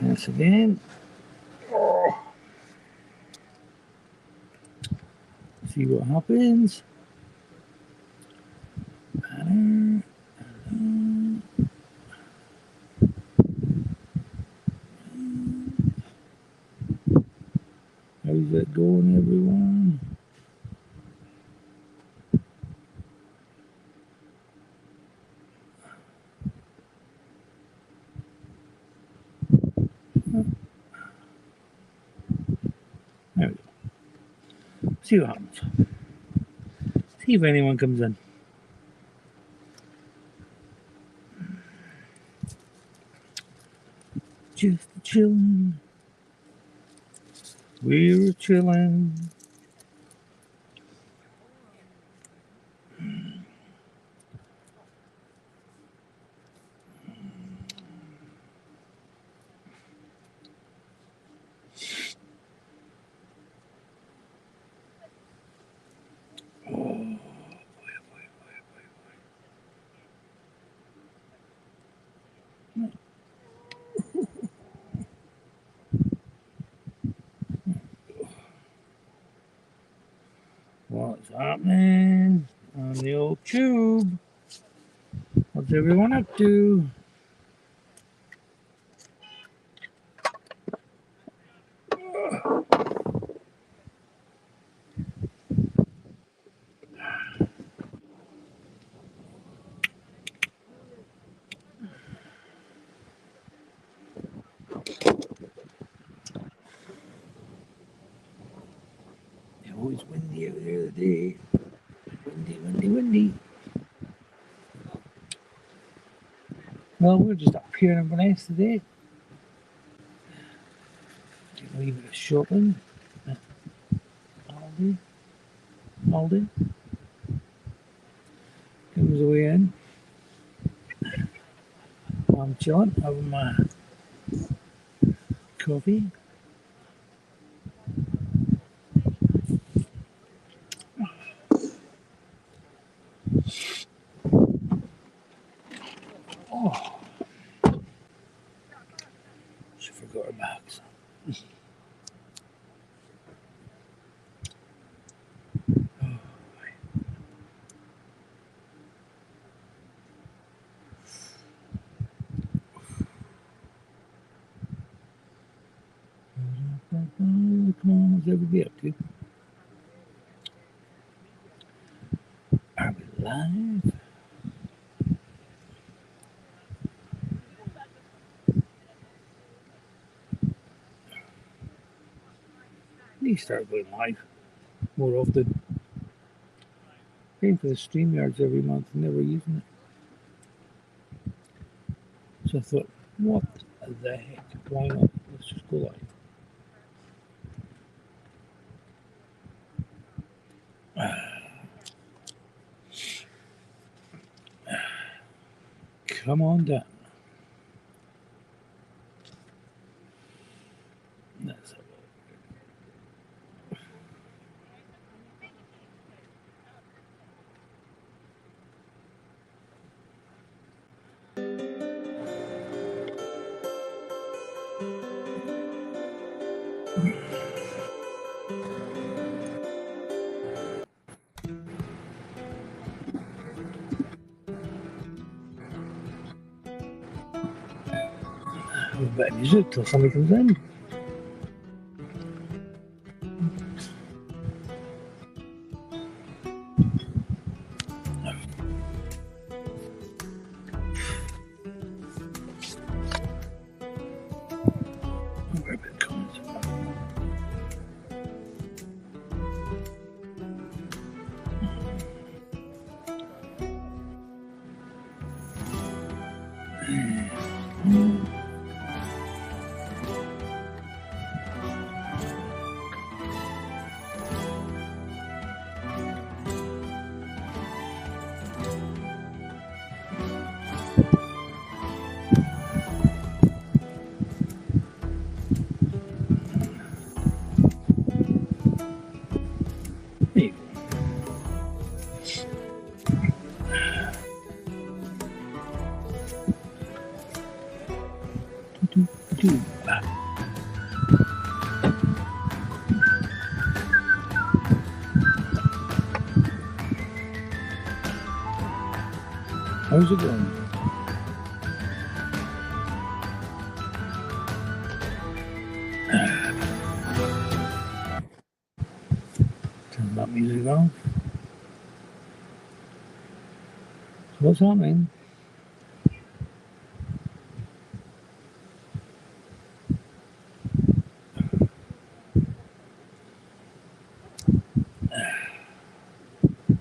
This again. Oh. See what happens. Banner. How's that going, everyone? There we go. See what happens. See if anyone comes in. Just chilling. We're chilling. What's happening on the old tube? What's everyone up to? It's always windy out there today. Windy, windy, windy. Well, we're just up here in Inverness today. Getting a wee bit of shopping. Aldi. Comes the way in. I'm chilling, having my coffee. Oh, she forgot her bags. Come on, what's everybody up to? Are we live? We need to start going live more often. Paying for the StreamYards every month and never using it. So I thought, what the heck? Why not? Let's just go live. Come on down. That's a bit of music till somebody comes in. YouTube. How's it going? Turn that music on. What's happening?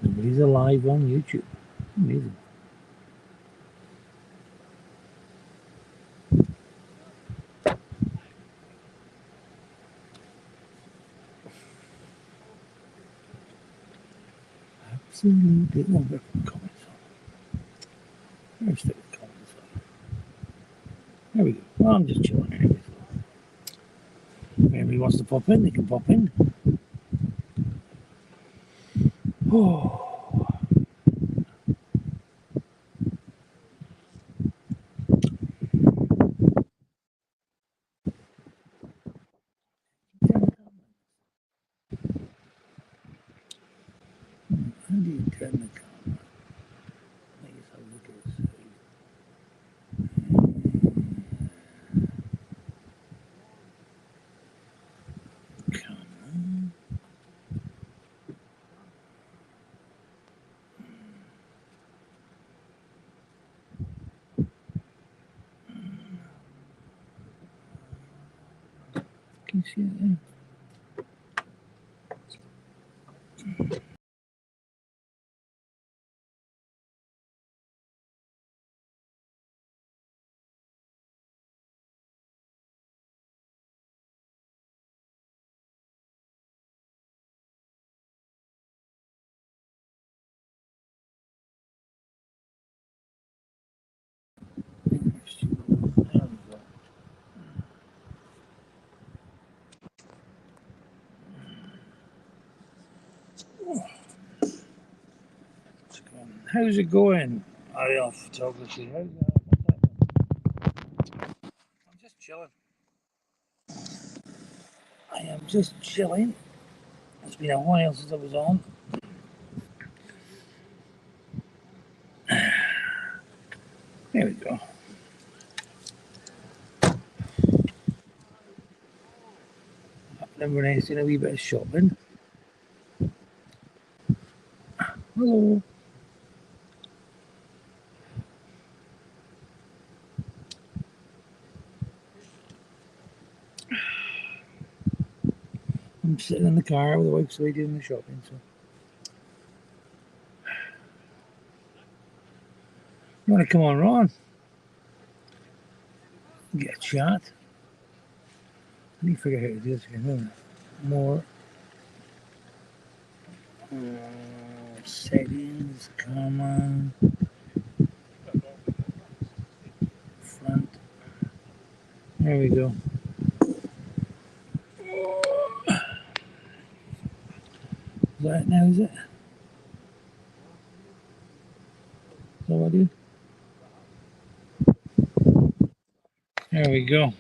Nobody's alive on YouTube. Amazing. Absolutely. Oh, where are the comments on? Where's the comments on? There we go. Well, I'm just chilling anyway. If anybody wants to pop in, they can pop in. Oh. How do you turn the camera? I guess I'll look at this. Camera. Can you see it there? How's it going? Ariel Photography. How's that? I'm just chilling. I am just chilling. It's been a while since I was on. There we go. Up in Inverness doing a wee bit of shopping. Hello. I'm sitting in the car with the wife's away doing the shopping, so. You want to come on, Ron? Get a chat. I need to figure out how to do this again. More. Settings, camera, front. There we go. Is that it now, is it? Is that what I do? There we go.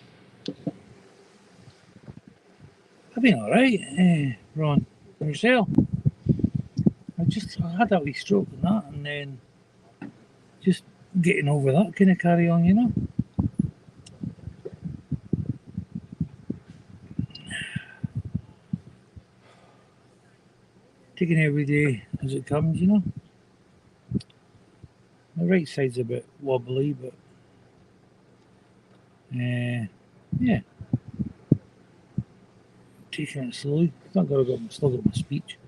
I've been alright, Ron. And yourself? I had that wee stroke and that, and then just getting over that kind of carry on, you know? Taking every day as it comes, you know? The right side's a bit wobbly, but yeah. Taking it slowly. Still got my speech.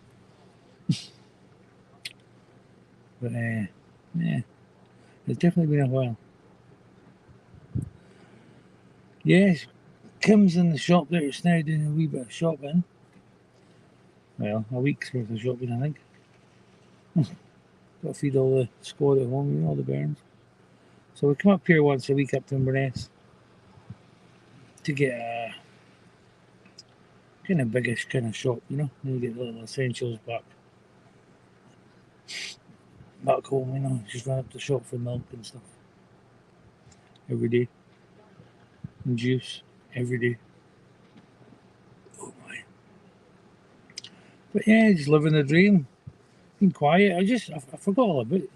But yeah. It's definitely been a while. Yes, Kim's in the shop there. It's now doing a wee bit of shopping. Well, a week's worth of shopping, I think. Got to feed all the squad at home, you know, all the bairns. So we come up here once a week up to Inverness to get a kind of biggish kind of shop, you know. Then you get little essentials back home, you know. Just run up the shop for milk and stuff every day. and juice every day. Oh my! But yeah, just living the dream. Been quiet. I forgot all about it.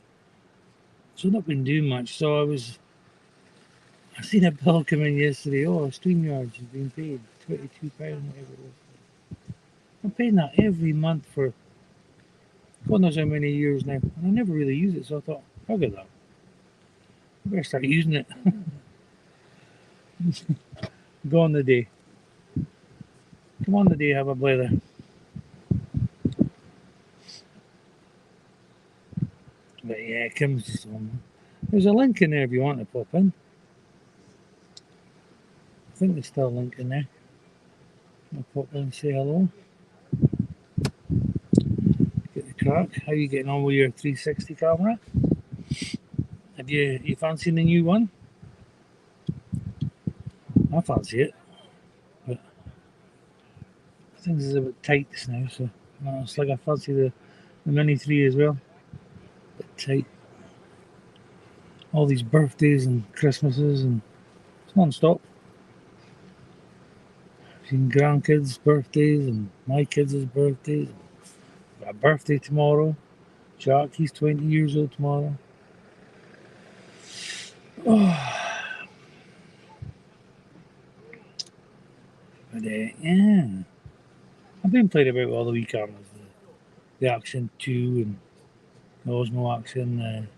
So I've not been doing much. I seen a bill come in yesterday. Oh, StreamYards has been paid £22, whatever it was. I'm paying that every month for God knows how many years now, and I never really use it. So I thought, I'll get that. I better start using it. Go on the day. Come on the day, have a blather. But yeah, Kim's just on. There's a link in there if you want to pop in. I think there's still a link in there. I'll pop in and say hello. Get the crack. How you getting on with your 360 camera? Have you fancying the new one? I fancy it, but things is a bit tight just now, so it's like I fancy the Mini 3 as well. A bit tight. All these birthdays and Christmases, and it's non-stop. Between grandkids' birthdays and my kids' birthdays. Got a birthday tomorrow. Jack, he's 20 years old tomorrow. Oh, but yeah, I've been playing about with all the wee cameras. The Action 2 and the Osmo Action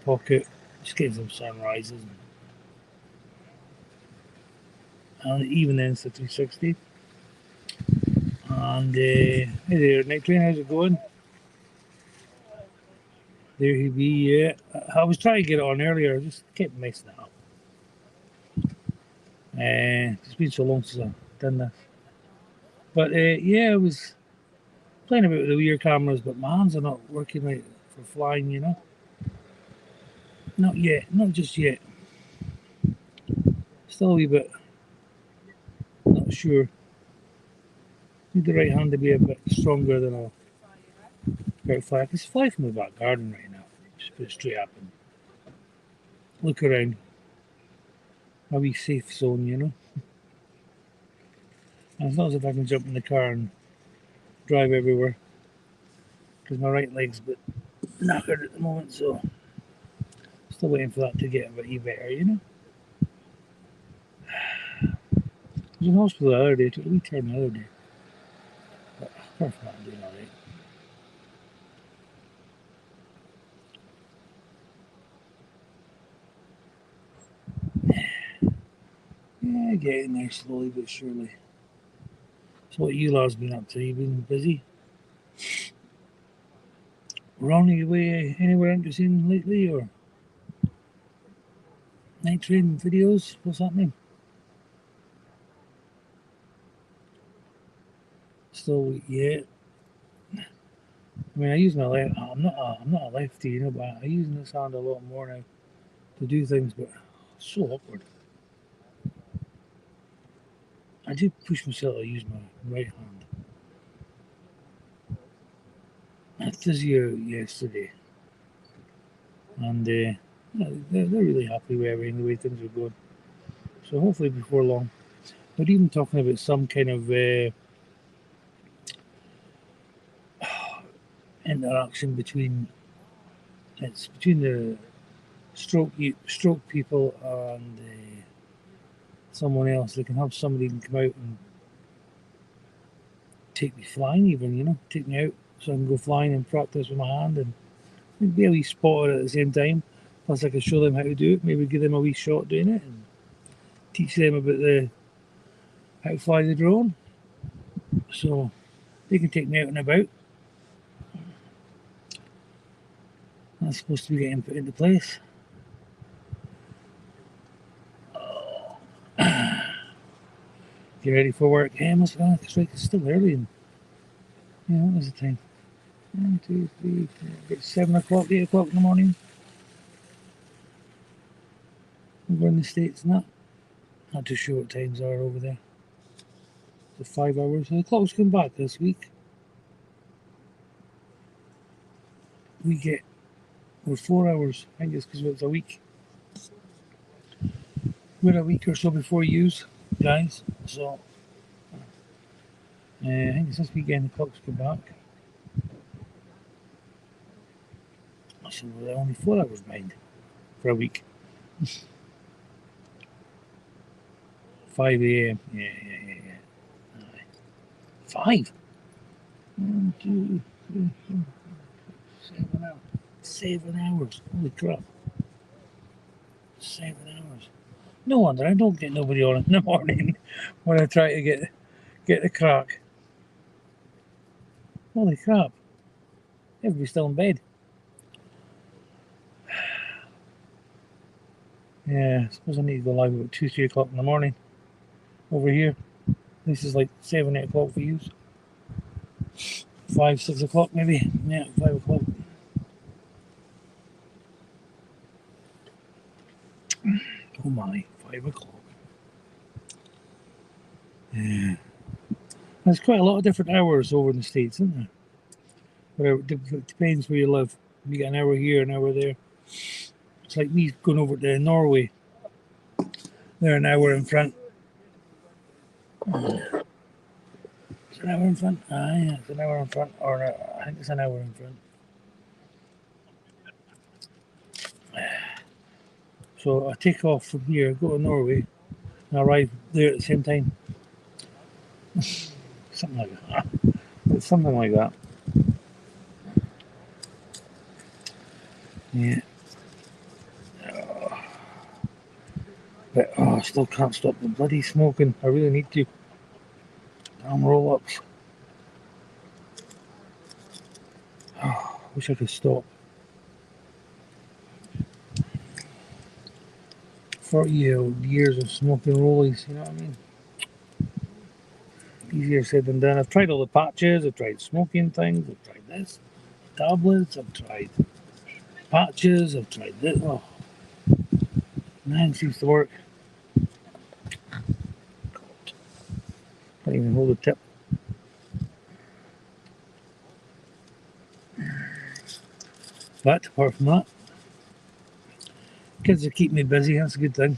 Pocket. Just getting some sunrises. And even then, it's the 360. And hey there, Nick Train, how's it going? There he be, yeah. I was trying to get it on earlier, I just kept messing it up. It's been so long since I've done this. But yeah, I was playing about with the rear cameras, but my hands are not working right for flying, you know. Not yet, not just yet. Still a wee bit not sure. Need the right hand to be a bit stronger than a bird fly. I can fly from the back garden right now. Just put it straight up and look around. A wee safe zone, you know. And it's not as if I can jump in the car and drive everywhere. Because my right leg's a bit knackered at the moment, so still waiting for that to get a bit better, you know. I was in hospital the other day, took a wee time the other day. But apart from that, I'm doing alright. Yeah, getting there slowly but surely. So what you lads been up to? You been busy? Running away anywhere interesting lately, or night train videos? What's happening? Still, yeah. I mean, I use my left. I'm not a lefty, you know, but I use this hand a lot more now to do things. But it's so awkward. I did push myself to use my right hand. I had physio yesterday, and they're really happy with everything, the way things are going. So hopefully before long, they're even talking about some kind of interaction between the stroke people and someone else. They can have somebody can come out and take me flying, even, you know, take me out so I can go flying and practice with my hand and be a wee spotter at the same time. Plus, I can show them how to do it. Maybe give them a wee shot doing it and teach them about how to fly the drone. So they can take me out and about. That's supposed to be getting put into place. Get ready for work. Hey, it's still early. And, yeah, what was the time? 1, 2, 3, 4, about 7 o'clock, 8 o'clock in the morning. Over in the States, not too sure what times are over there. The 5 hours. So the clock's come back this week. We're 4 hours. I think it's because it's a week. We're a week or so before use, guys. So I think it's this weekend the clocks go back. So we're only 4 hours behind for a week. 5 a.m. Yeah. 5. 1, 2, 3, 4, 7 hours. 7 hours. Holy crap. 7 hours. No wonder I don't get nobody on in the morning when I try to get the crack. Holy crap. Everybody's still in bed. Yeah, I suppose I need to go live about 2, 3 o'clock in the morning over here. This is like 7, 8 o'clock for you. 5, 6 o'clock maybe. Yeah, 5 o'clock. Oh my, 5 o'clock. Yeah. There's quite a lot of different hours over in the States, isn't there? Whatever, it depends where you live. You get an hour here, an hour there. It's like me going over to Norway. They're an hour in front. It's an hour in front? Yeah, it's an hour in front. Or I think it's an hour in front. So I take off from here, go to Norway, and arrive there at the same time. Something like that. It's something like that. Yeah. But I still can't stop the bloody smoking. I really need to. Damn roll ups. Wish I could stop. 40 years of smoking rollies, you know what I mean? Easier said than done. I've tried all the patches, I've tried smoking things, I've tried this, tablets, I've tried patches, I've tried this. Oh, man, seems to work. Can't even hold a tip. But apart from that, kids are keeping me busy, that's a good thing.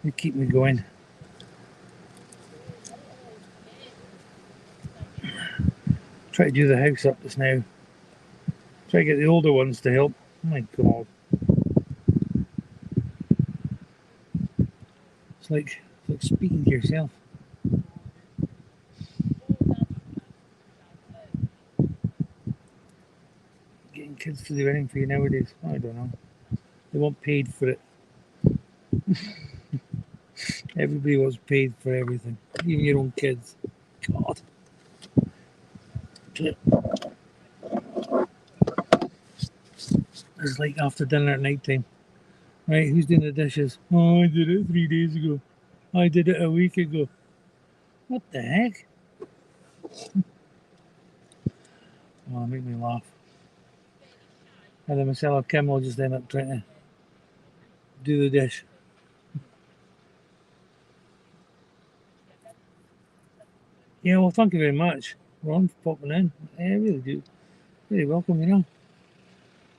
They keep me going. Try to do the house up just now. Try to get the older ones to help. Oh my god. It's like speaking to yourself. Getting kids to do anything for you nowadays, I don't know. They want paid for it. Everybody wants paid for everything, even your own kids. God. It's like after dinner at night time. Right, who's doing the dishes? Oh, I did it 3 days ago. I did it a week ago. What the heck? Oh, make me laugh. And then myself, Kim will just end up trying to do the dish. Yeah, well, thank you very much, Ron, for popping in. I really do. Really welcome, you know.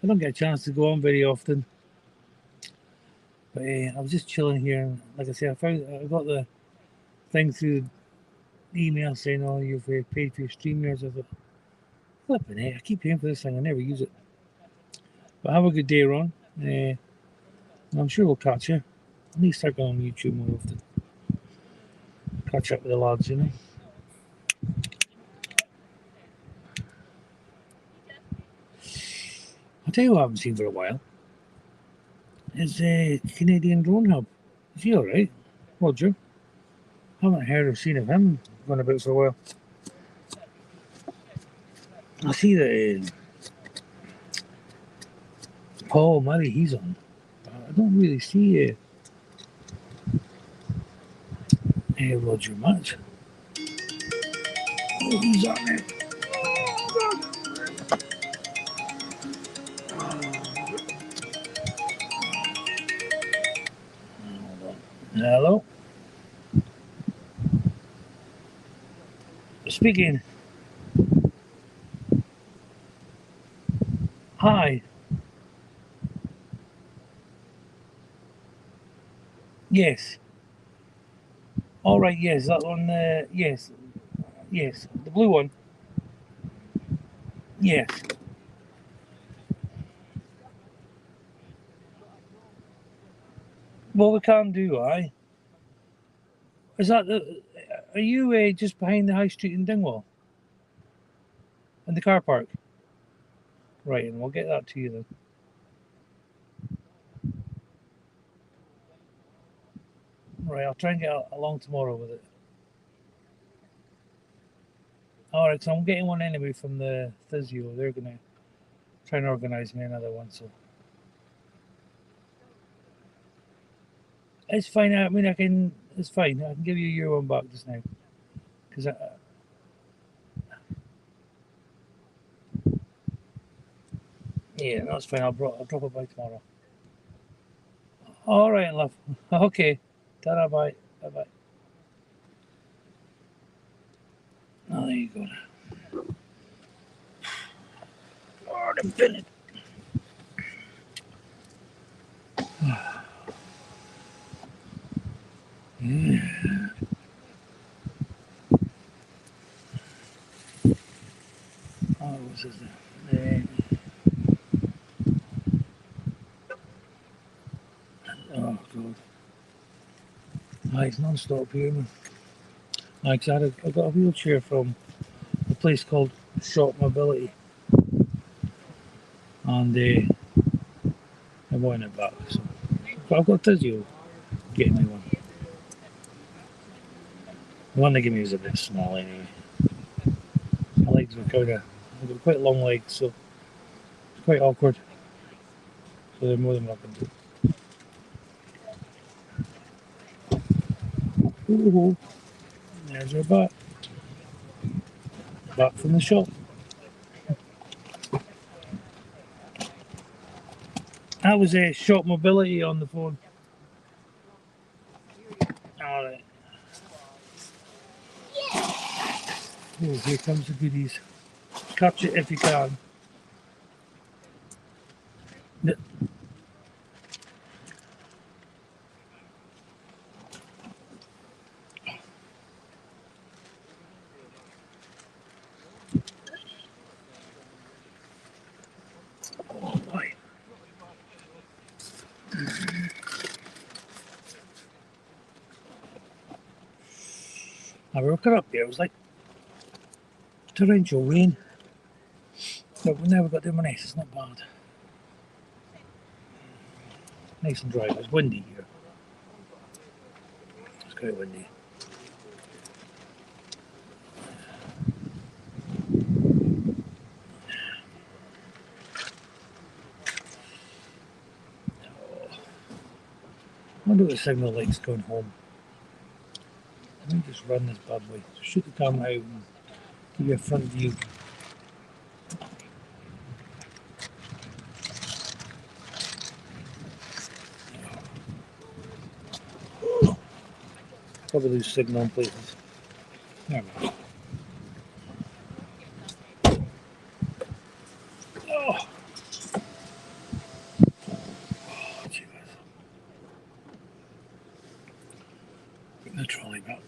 I don't get a chance to go on very often. But I was just chilling here, and like I said, I got the thing through the email saying, "Oh, you've paid for your StreamYards." I thought, flipping it, I keep paying for this thing, I never use it. But have a good day, Ron. And I'm sure we'll catch you. I need to start going on YouTube more often. Catch up with the lads, you know. I'll tell you what I haven't seen for a while. Is Canadian Drone Hub. Is he alright? Roger. Haven't heard or seen of him going about for a while. I see that Paul Murray, he's on. I don't really see Roger much. Oh, he's on there. Hello? Speaking. Hi. Yes. All right. Yes, that one. Yes. Yes. The blue one. Yes. Well, we can't do. Is that the? Are you just behind the high street in Dingwall? In the car park? Right, and we'll get that to you then. Right, I'll try and get along tomorrow with it. Alright, so I'm getting one anyway from the physio. They're going to try and organise me another one, so. It's fine. I mean, it's fine. I can give you your one back just now. Because yeah, that's fine. I'll drop it by tomorrow. Alright, love. Okay. Ta-da, bye. Bye-bye. Oh, there you go. Oh, the minute. Yeah. Oh, what's this? Oh, God. It's non-stop here, man. I got a wheelchair from a place called Shop Mobility, and I want it back. So, but I've got physio getting me one. The one they give me is a bit small anyway. My legs are I've got quite long legs, so it's quite awkward. So they're more than welcome. Ooh, there's her back. Back from the shop. That was a Shop Mobility on the phone. Alright. Oh, here comes the goodies. Catch it if you can. Oh boy. I woke her up there. It was like torrential rain. But we never got to Inverness. It's not bad. Nice and dry. It was windy here. It's quite windy. I wonder what the signal light's going home. Let me just run this bad boy. Shoot the camera out and give you a front view. Probably lose signal in places. Never mind. Oh, Jesus. Getting the trolley back.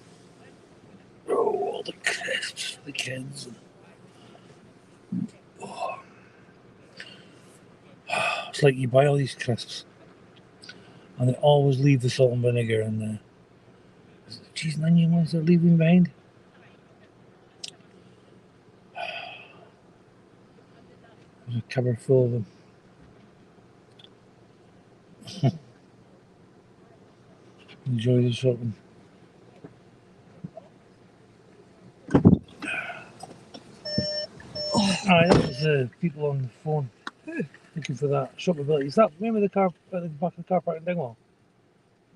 Oh, all the crisps, the kids. Oh. It's like you buy all these crisps and they always leave the salt and vinegar and the cheese and onion ones they're leaving behind. There's a cupboard full of them. Enjoy the shopping. Aye, that was the people on the phone looking for that shop mobility. Is that remember the car at the back of the car park in Dingwall?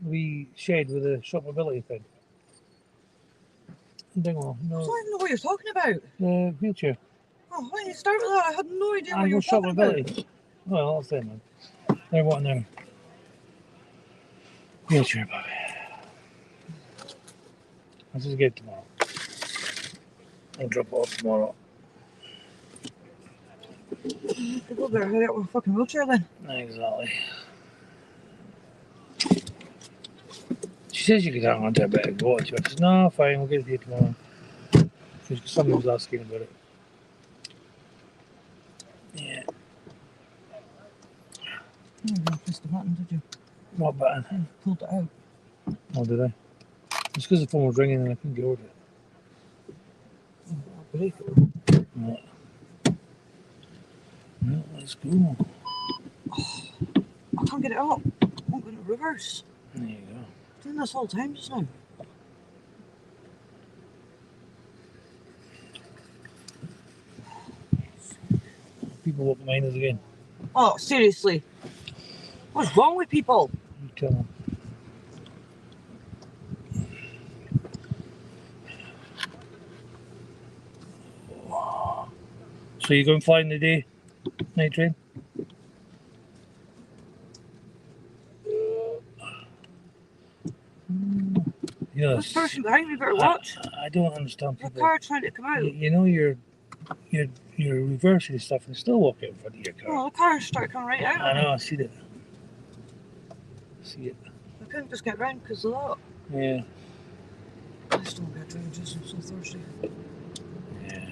We shared with the shop mobility thing. In Dingwall. I No, don't even know what you're talking about. the wheelchair. Oh, why did you start with that? I had no idea what you were shop talking mobility. about. Well, that's it, man. They're wanting their wheelchair back. I'll just get it tomorrow. I'll drop it off tomorrow. People better hurry up with a fucking wheelchair then. Exactly. says you could hang on to a bit and go to it. I said, no, fine, we'll get it here tomorrow. Because somebody was asking about it. Yeah. You didn't press the button, did you? What button? You pulled it out. Oh, did I? It's because the phone was ringing and I couldn't get over it. I'll break it. No. No, let's go. I can't get it up. I won't go into reverse. There you go. I'm doing this all the time just now. People won't mind us again. Oh, seriously. What's wrong with people? You tell them. So you're going flying today? Night train? You know, This person behind me better watch. I don't understand Your people. car trying to come out. You know you're reversing stuff and still walk out in front of your car. Oh, the car started coming right out. I know, I see it. See it. I couldn't just get round because of that. Yeah. I still don't get drained, I'm so thirsty. Yeah.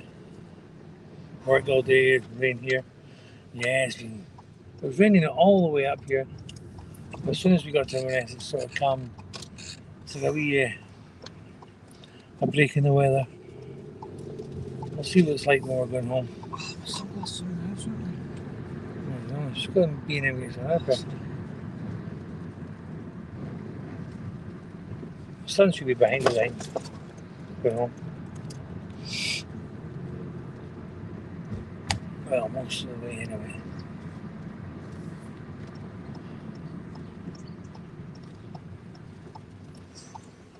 Worked all day, rain here. Yeah, it was raining all the way up here. But as soon as we got to Inverness, it sort of calmed. It's like a wee a break in the weather. We'll see what it's like when we're going home. Oh, my sunglasses are in the house, aren't I don't know, it's going to be in Inverness on aircraft. The sun should be behind the line. Going home. Well, most of the way anyway.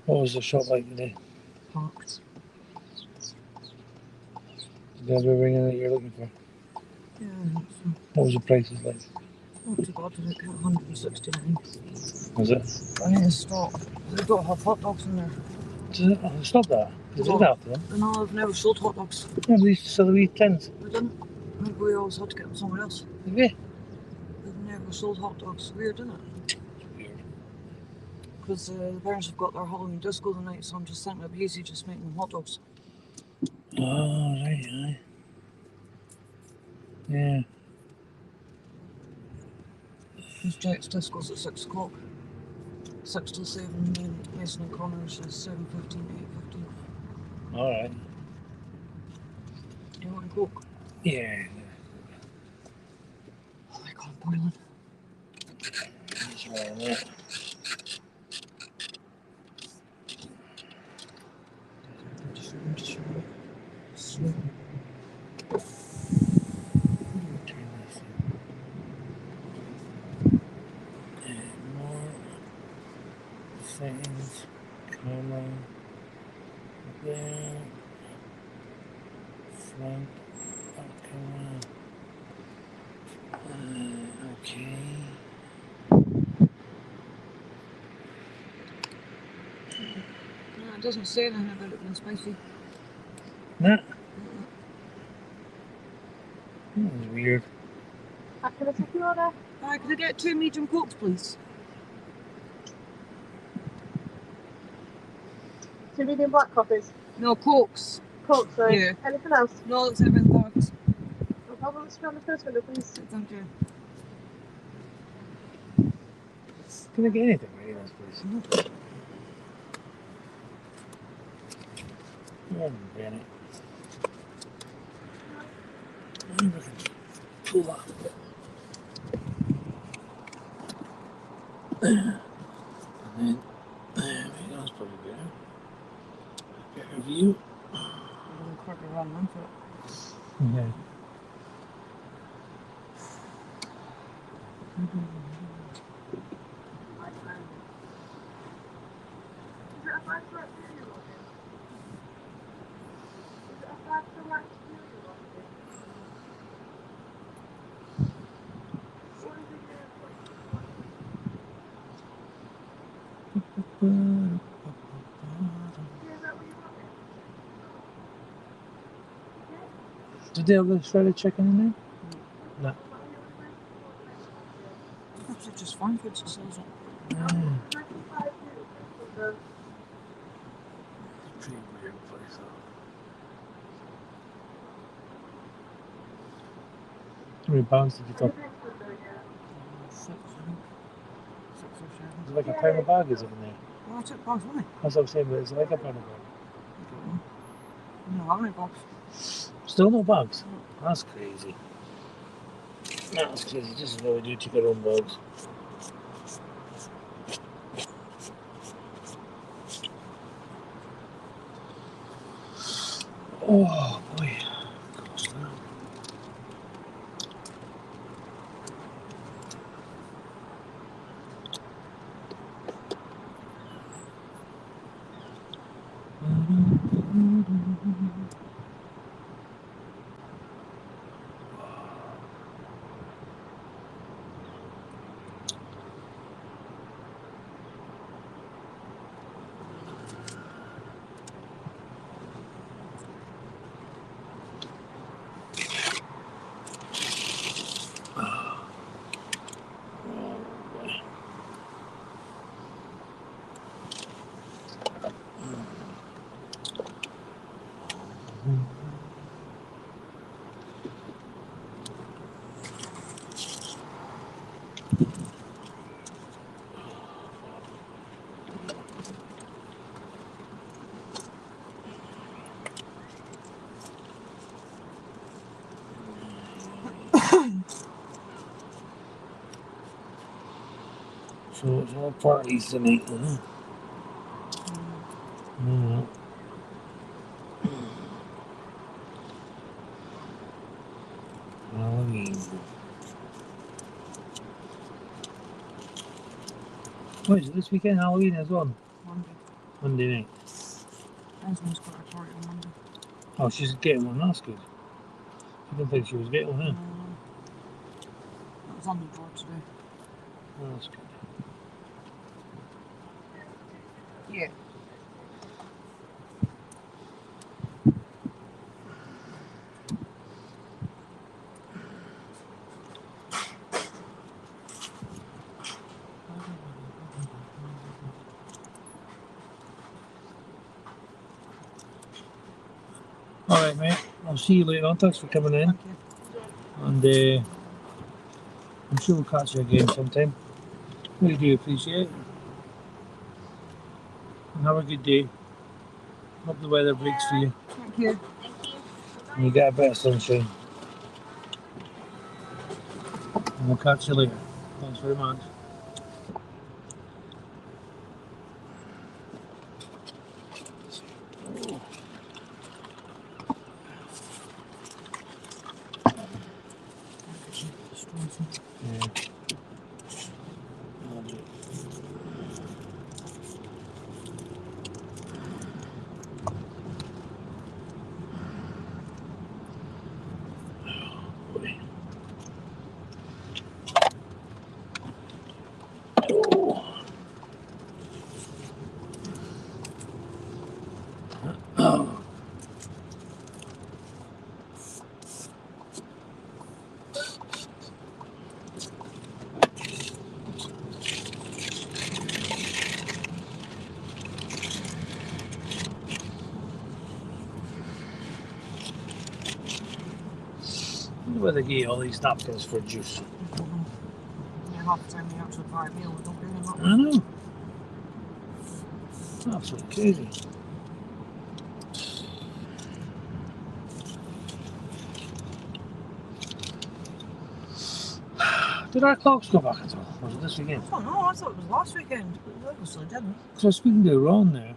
What was the shop like today? they? Parked. Did they have everything that you're looking for? Yeah, I think so. What was the prices like? Not too bad, I think 169. Was it? I need to stop. They don't have hot dogs in there. Stop that. They did after them. No, I've never sold hot dogs. Yeah, they used to sell the wee tins. We didn't. I think we always had to get them somewhere else. Did they? They've never sold hot dogs. Weird, isn't it? It's weird. Because the parents have got their Halloween disco tonight, so I'm just thinking it'd be easy just making them hot dogs. Oh, right, aye. Yeah. Because Jack's disco's at 6 o'clock. 6 till 7, and then Mason and Connors is 7:15, 8:15. Alright. Do you want a Coke? Yeah. Oh my god, I'm boiling. That's right, yeah. I'm just sweating. Turn this and more settings, camera, there, front, back camera, okay. No, it doesn't say anything about it being spicy. Nah. That was weird. Can I take your order? Hi, can I get 2 medium Cokes, please? 2 medium black coffees. No, Cokes. Coke, sorry. Yeah. Anything else? No, that's everything, thanks. No problem. Let's go on the first window, please. Thank you. Can I get anything right in this place? Oh, damn it. I wonder if I can pull that a bit. And then, there we go, that's probably better. Better view. I'm going to quickly run into it. Yeah. Is it a 5 for a studio login? Is it a 5 for like studio login? What is it there for? Yeah, is that what you wanted? Did they have the shredded chicken in there? No. That's just fine for it, so it's Ah. 95 euros for the pretty weird place though. How many pounds did you Are talk? you next to the yeah? 6, I think. 6 or 7. Is it like a pound a bag, is it in there? Well, I took bags, wasn't That's what I'm saying, but is it like a pound a bag? I don't know. I don't have any bags. Still no bags? That's crazy. That's crazy. This is what we do, take our own bags. Oh boy. Gosh, now. So it's all parties tonight, isn't it? Yeah. Halloween. What is it this weekend? Halloween as well? Monday. Monday night. Esme's got a party on Monday. Oh, she's getting one. That's good. I didn't think she was getting one, huh? It was on the door today. Oh, that's good. Yeah. Alright, mate. I'll see you later on. Thanks for coming in. Thank you. And I'm sure we'll catch you again sometime. Really do appreciate it. And have a good day. Hope the weather breaks for you Thank you. and you get a bit of sunshine. And we'll catch you later. Thanks very much. Yeah. I'll do it. Boy. Oh. I wonder where they get all these napkins for juice. I don't know. Yeah, half the time you actually buy a meal, we don't bring them up. I know. Absolutely crazy. Did our clocks go back at all? Was it this weekend? I don't know, I thought it was last weekend, but it obviously didn't. Because I was speaking to Ron there,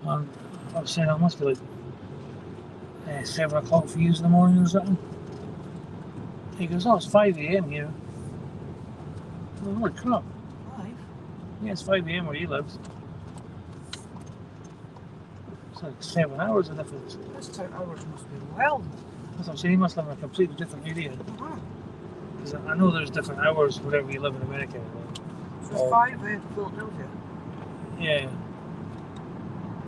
and I was saying I must be like 7 o'clock for you in the morning or something. He goes, oh, it's 5 a.m. here. Well, holy crap. 5? Yeah, it's 5 a.m. where he lives. It's like 7 hours of difference. This 2 hours must be well. That's what I'm saying, he must live in a completely different area. Uh-huh. Because I know there's different hours wherever you live in America. So it's Oh. 5 in Philadelphia. Yeah.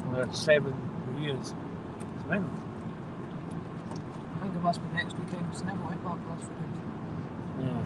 Well, it's 7 for you. It's mental. I think it must be next weekend because I never went back last weekend. Yeah.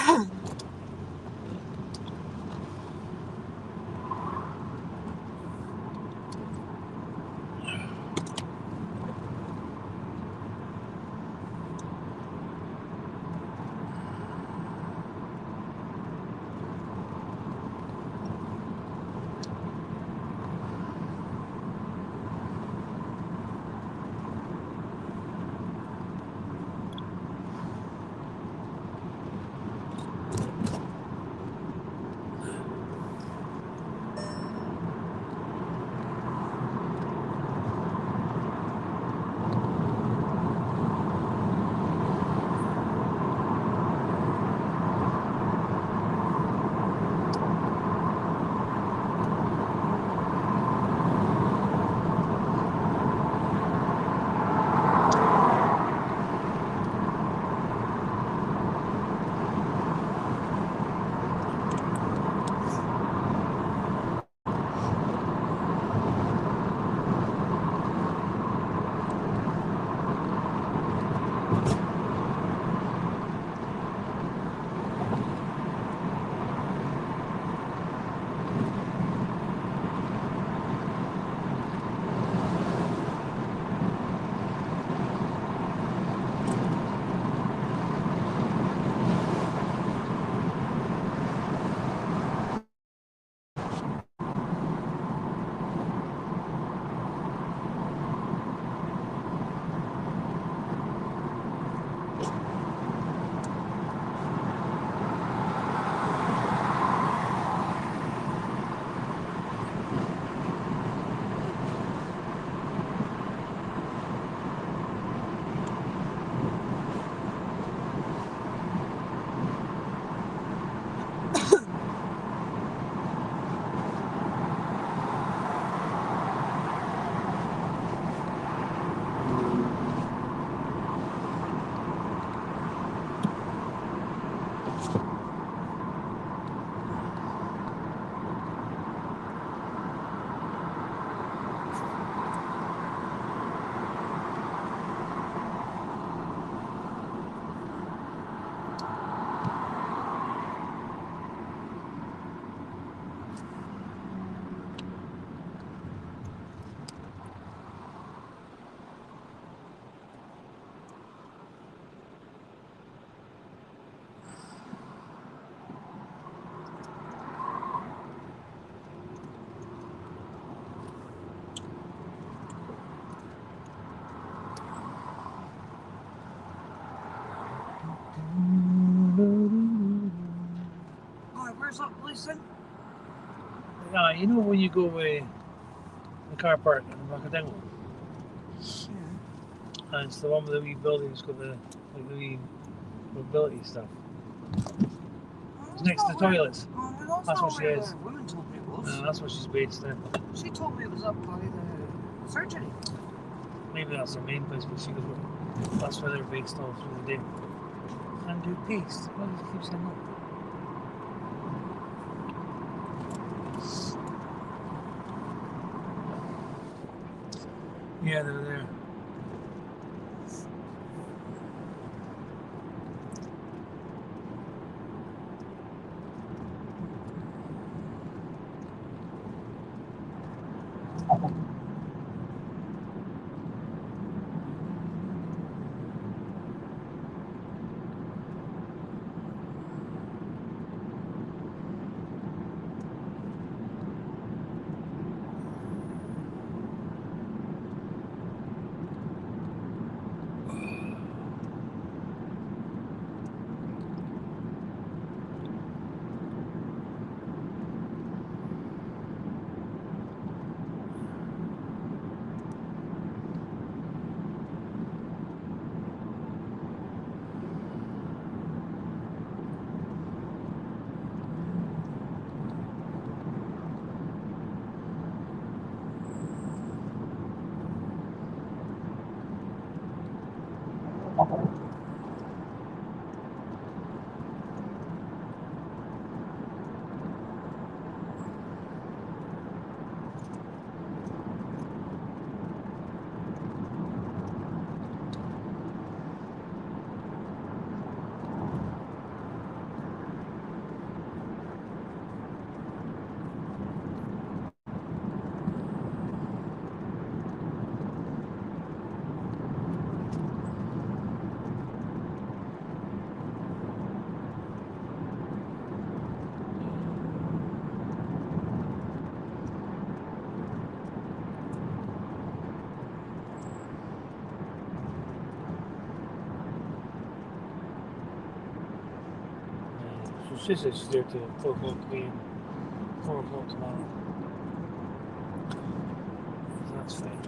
Oh, where's that place then? Yeah, you know when you go away, the car park in the back of Dingle, Yeah. and it's the one with the wee building that's got the wee mobility stuff. It's next to the toilets. Oh, well, That's not what she where is. the woman told me it was. That's what she's based in. She told me it was up by the surgery. Maybe that's her main place, but she goes, that's where they're based all through the day. And do paste. Why does it keep saying that? Yeah, they're there. She said she's there till 4 o'clock today and 4 o'clock tomorrow. So that's fine.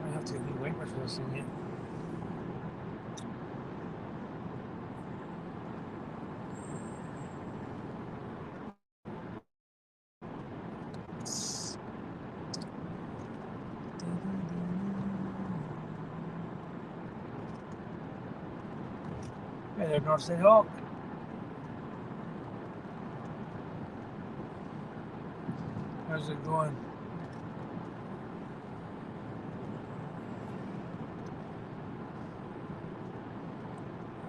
I have to get new wipers for this thing yet. Hey there, Northside Hawk. How's it going?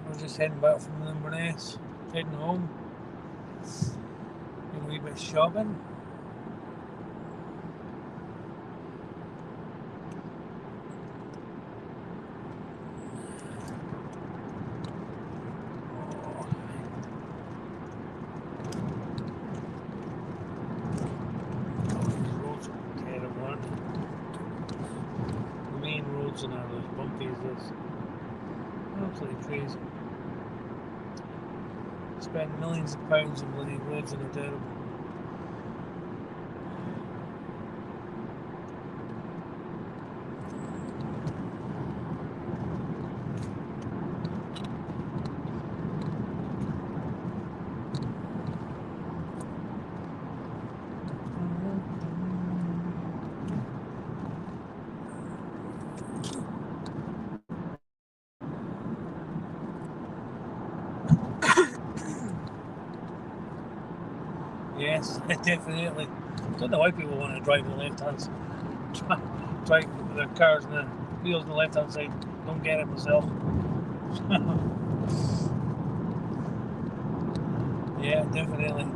We're just heading back from Inverness, heading home. Doing a wee bit of shopping. These roads are terrible, aren't they? The main roads and are as bumpy as this. Absolutely crazy. Spend millions of pounds on bloody roads and they're terrible. Yes, definitely. Don't know why people want to drive on the left hand side. Drive with their cars and the wheels on the left hand side. Don't get it myself. Yeah, definitely.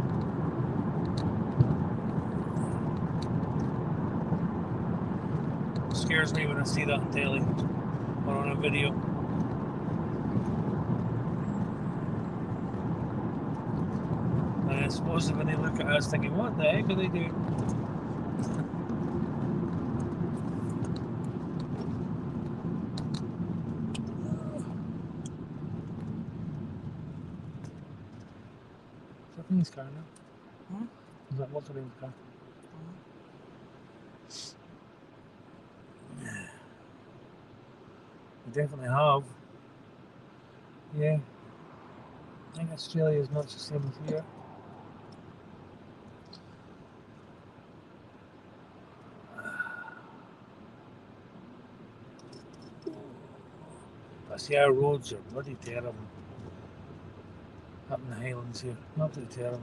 Scares me when I see that on telly or on a video. And I suppose when they look at us thinking, what the heck are they doing? Is that Finn's car now? Hmm? Is that what's Finn's car? We definitely have. Yeah. I think Australia is much the same as here. I see our roads are bloody terrible. Up in the Highlands here. Absolutely terrible.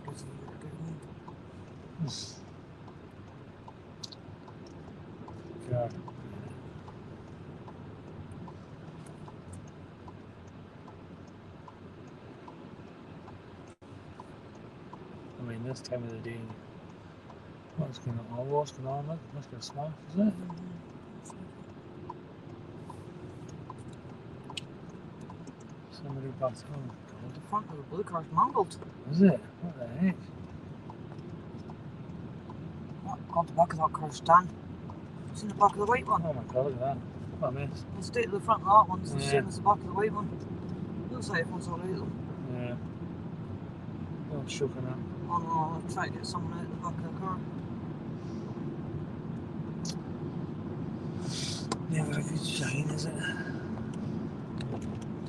busy again. God. I mean, this time of the day, what's going on? What's going on? Must get smashed, isn't it? Somebody passed. Oh, The front of the blue car's mangled. God. Is it? What the heck? Oh, God, the back of that car's done. Seen the back of the white one? Oh my God, look at that. What a mess. The state of the front of that one's the Yeah. same as the back of the white one. Looks like everyone's alright though. Yeah. Oh, choking that. Oh no, I'll try to get someone out of the back of the car. Never a good sign, is it?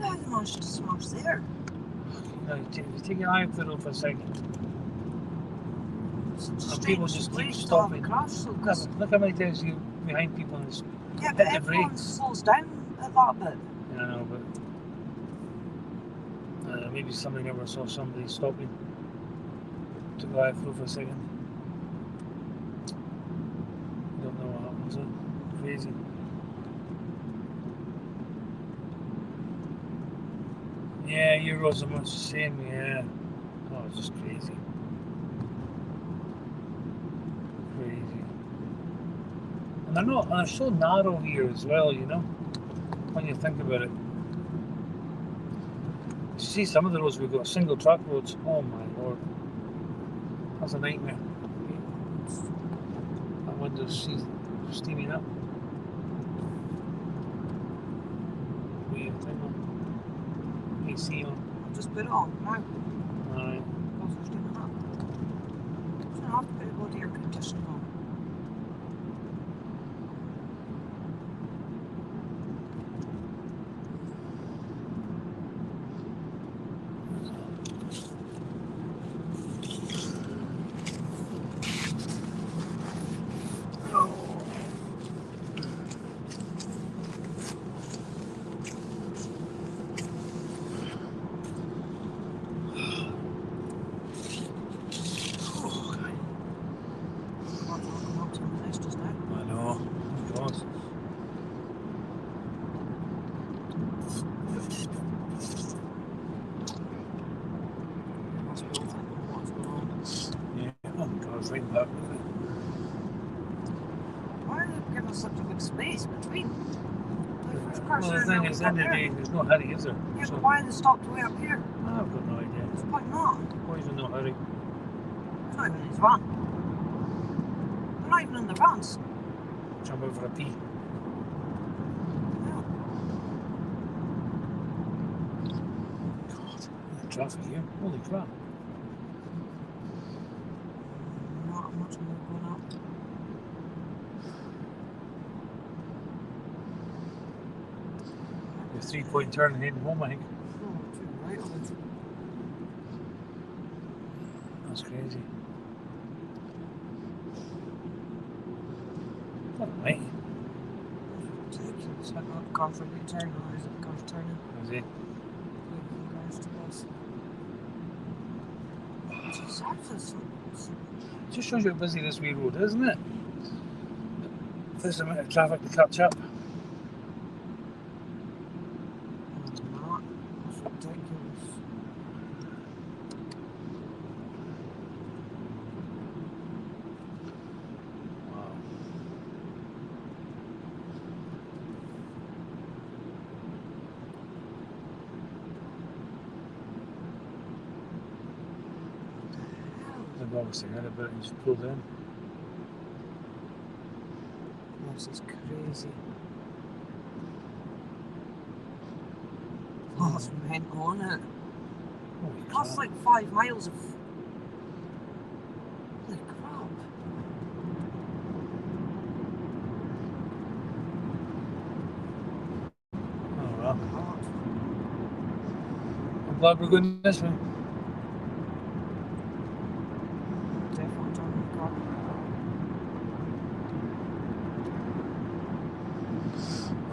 How did they manage to smash there? No, you take your eye off the road for a second. It's And strange people just keep place to have a stopping. crash, so, cause, Look how many times you behind people and yeah, but hit the everyone brakes. slows down at that bit. I know, but maybe somebody never saw somebody stopping to go out for a second. Don't know what happened, is it? Crazy. Yeah, your roads are much the same, yeah. Oh, it's just crazy. Crazy. And they're so narrow here as well, you know, when you think about it. You see some of the roads we've got single track roads. Oh my lord. That's a nightmare. That window's steaming up. Weird thing on. AC on. Just put it on now. Alright. Because we're doing that. So I have to put a bloody air conditioning on. I know. Of course. Yeah, oh my god, it's like that, isn't it? Why are they giving us such a big space between? Well, the thing is, at the end of the day, there's no hurry, is there? Yeah, So, but why are they stopped way up here? I've got no idea. What's the point not? Why is there no hurry? It's not even in his van. They're not even in the vans. Jump over a pee. No. God, the traffic here. Holy crap. Not much more going up. The 3-point turn and heading home, I think. Oh, to the right of it. That's crazy. Alright. Ridiculous. Like that car for a good turn, or is it the car's turning? Is it? Wait for the cars to pass. Jeez, that's Just shows you how busy this wee road is, isn't it? There's a amount of traffic to catch up. not. That's ridiculous. Wow. I've obviously heard about it and just pulled in. This is crazy. Oh, it's mental, isn't it? Holy That's crap. like 5 miles of. Holy crap. Oh well. God. I'm glad we're going this way. Definitely turning the car.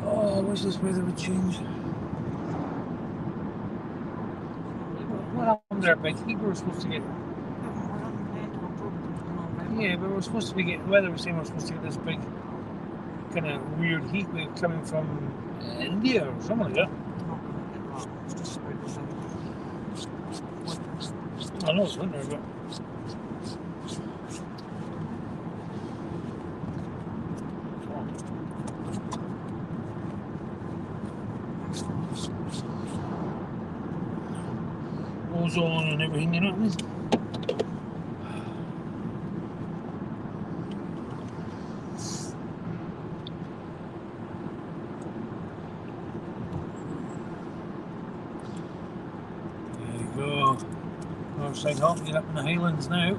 Oh, I wish this weather would change. What happened there, Mike? I think we were supposed to get Yeah, but we're supposed to be getting weather. We're saying we're supposed to get this big kind of weird heat wave coming from India or something like that. We're not going to get that. It's just about the same. Winter. I know it's winter, but ozone and everything, you know what I mean? There you go. Northside Hop, get up in the Highlands now.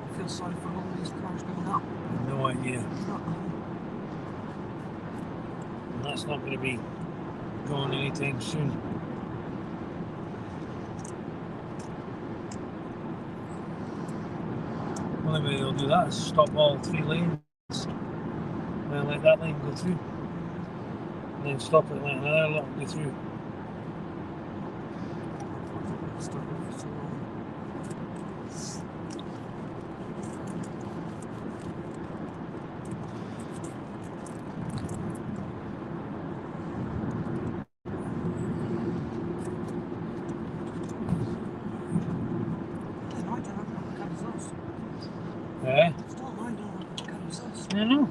I feel sorry for all these cars going up. No idea. And that's not going to be going anytime soon. The only way they'll do that is stop all 3 lanes and then let that lane go through. And then stop it and let another lot go through. Stuck with for so long. Eh? Still mine don't have a kind of sauce. I know.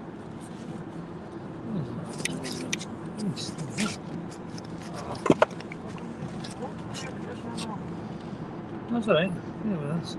That's alright. Yeah, well, that's.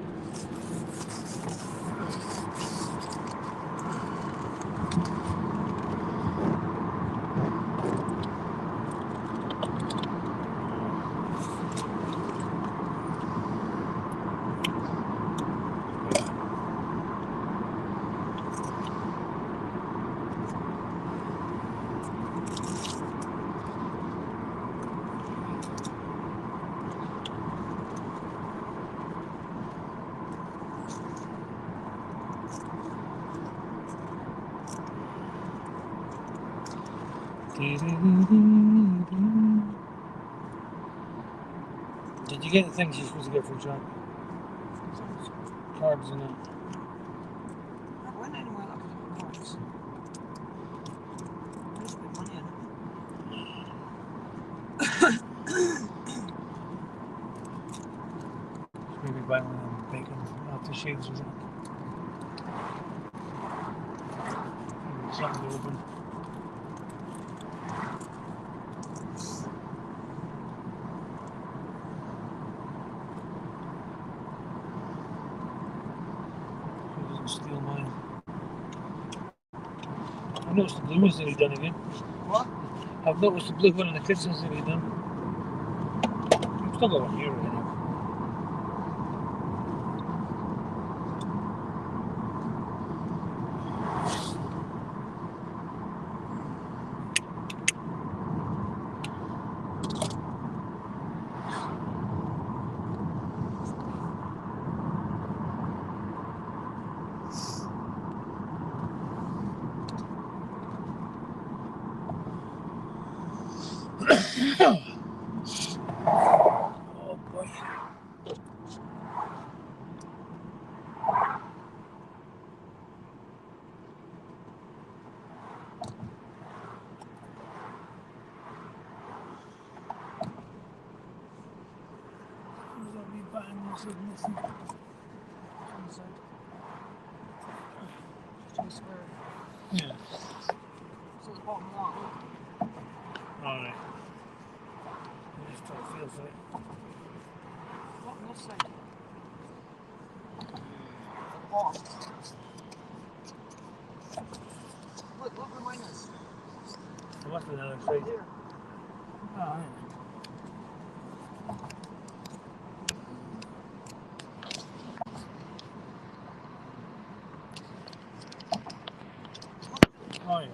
Did you get the things you're supposed to get for John? Cards and that. I went anywhere that could have cards. There's a bit of money in Maybe buy one of them bacon aftershaves or something. Something to open. He doesn't steal mine. I've noticed the blue ones that he done again. What? I've noticed the blue one in the kitchens that he done. I've still got one here right now. Oh boy. I'll be buying this with nothing. inside. Just a square. Yeah. So the bottom of that, look. Alright. Just try to feel for it. What on this side? At the bottom. Look where mine is. There must be another side. There. Alright. Oh yeah.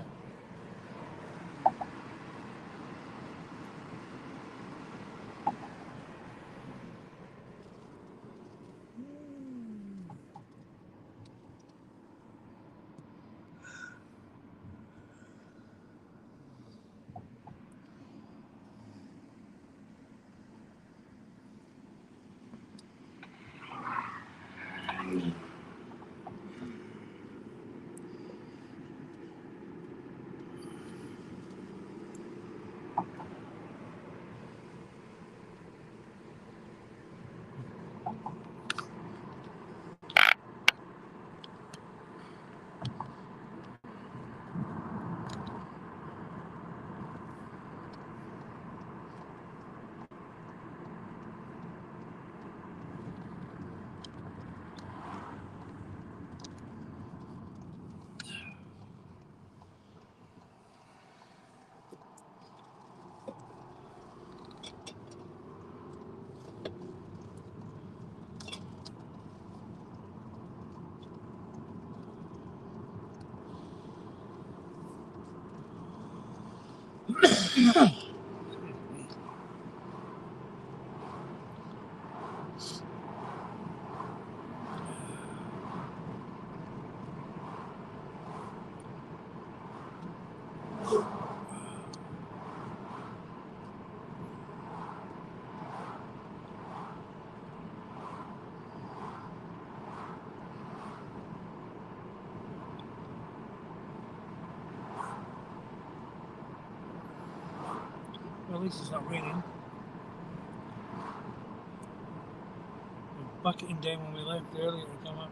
Well, at least it's not raining. It was bucketing down when we left earlier to come up.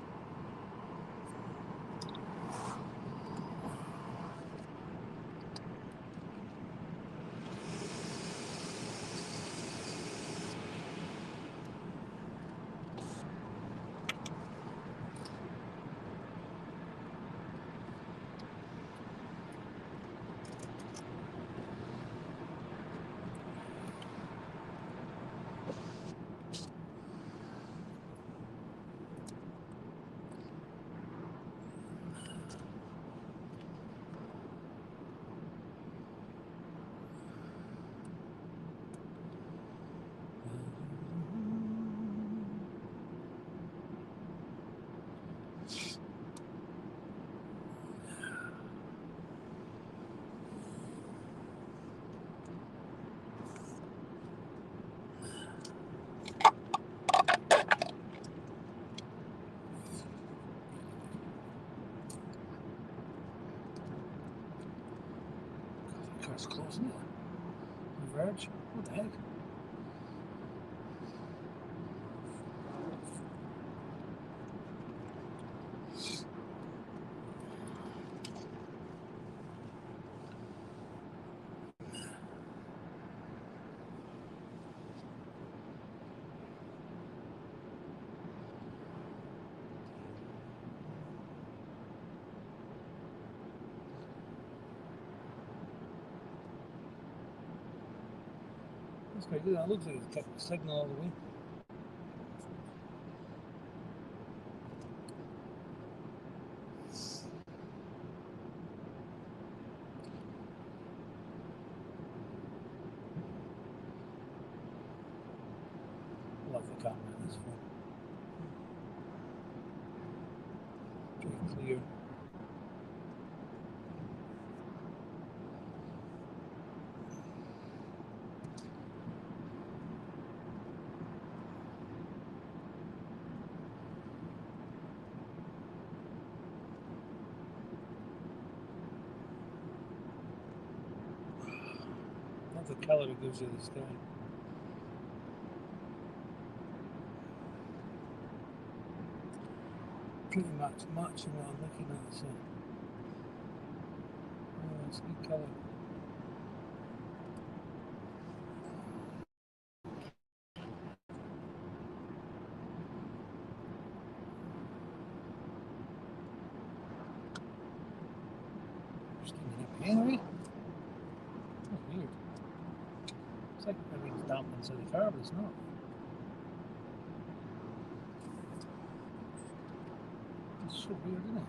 The car's closing it. The verge. What the heck? That's quite good. That looks like it's kept the signal all the way. Love the camera in this phone. Pretty clear. Love the colour it gives you of the sky. Pretty much matching what I'm looking at, so oh, it's a good colour. Just giving me a pen away. That's weird. It's like everything's damp inside the car, but it's not. It's so weird, isn't it?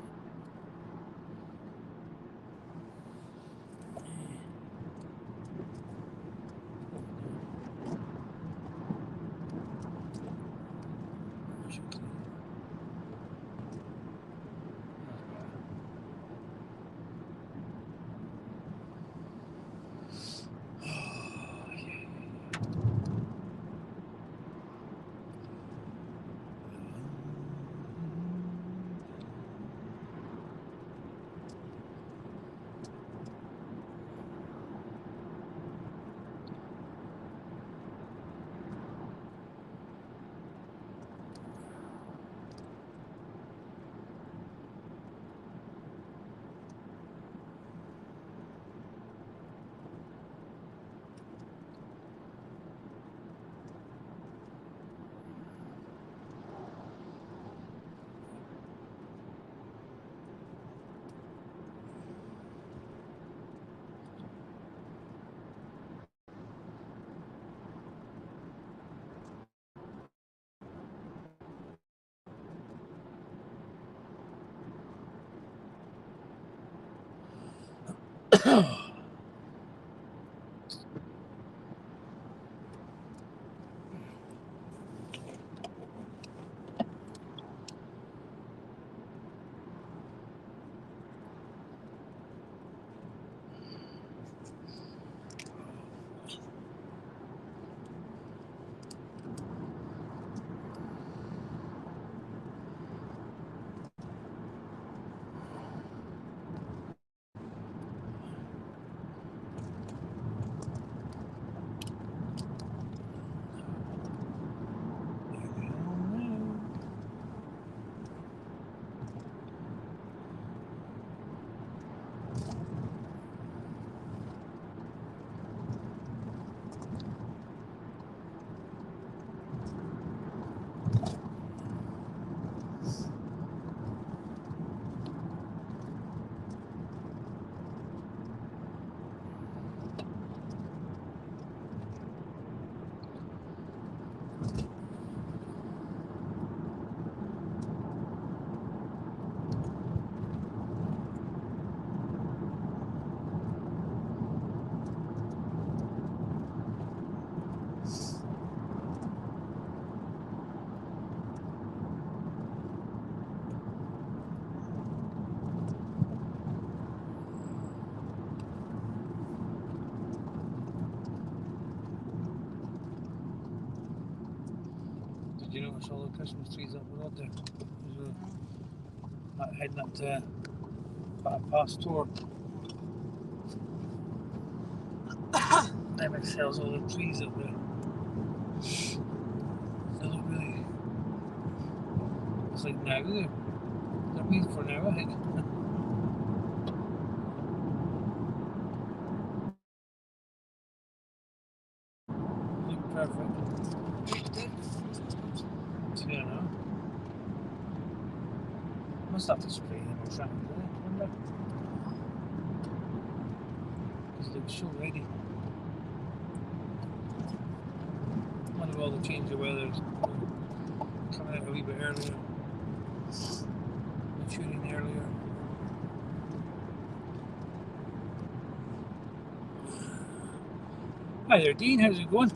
Inverness, all the Christmas trees up the road there. Heading up to past tour. Never sells all the trees up there. They look really. It's like now they're made for now, I think. Look perfect. Yeah, I know. Must have to spray them or something, do they? Wonder. Because they were so ready. Wonder if all the change of weather coming out a wee bit earlier, maturing earlier. Hi there, Dean. How's it going?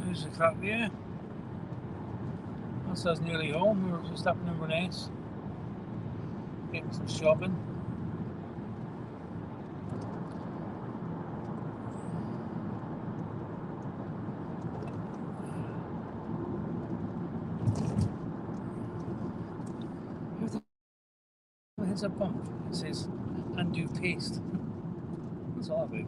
How's the crap? Yeah. That's us nearly home. We were just up in Inverness, getting some shopping. It's a bump. It says undo paste. What's all about?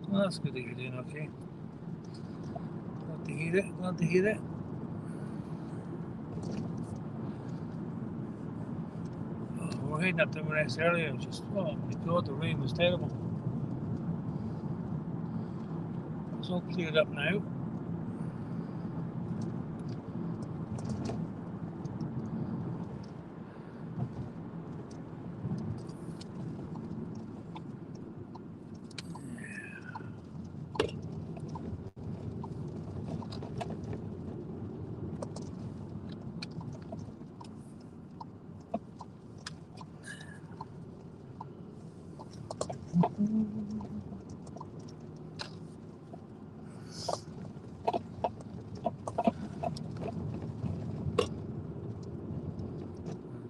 Well, that's good that you're doing okay. Glad to hear it. Glad to hear it. Oh, we were heading up to Inverness earlier. Just, oh my God, the rain was terrible. It's all cleared up now.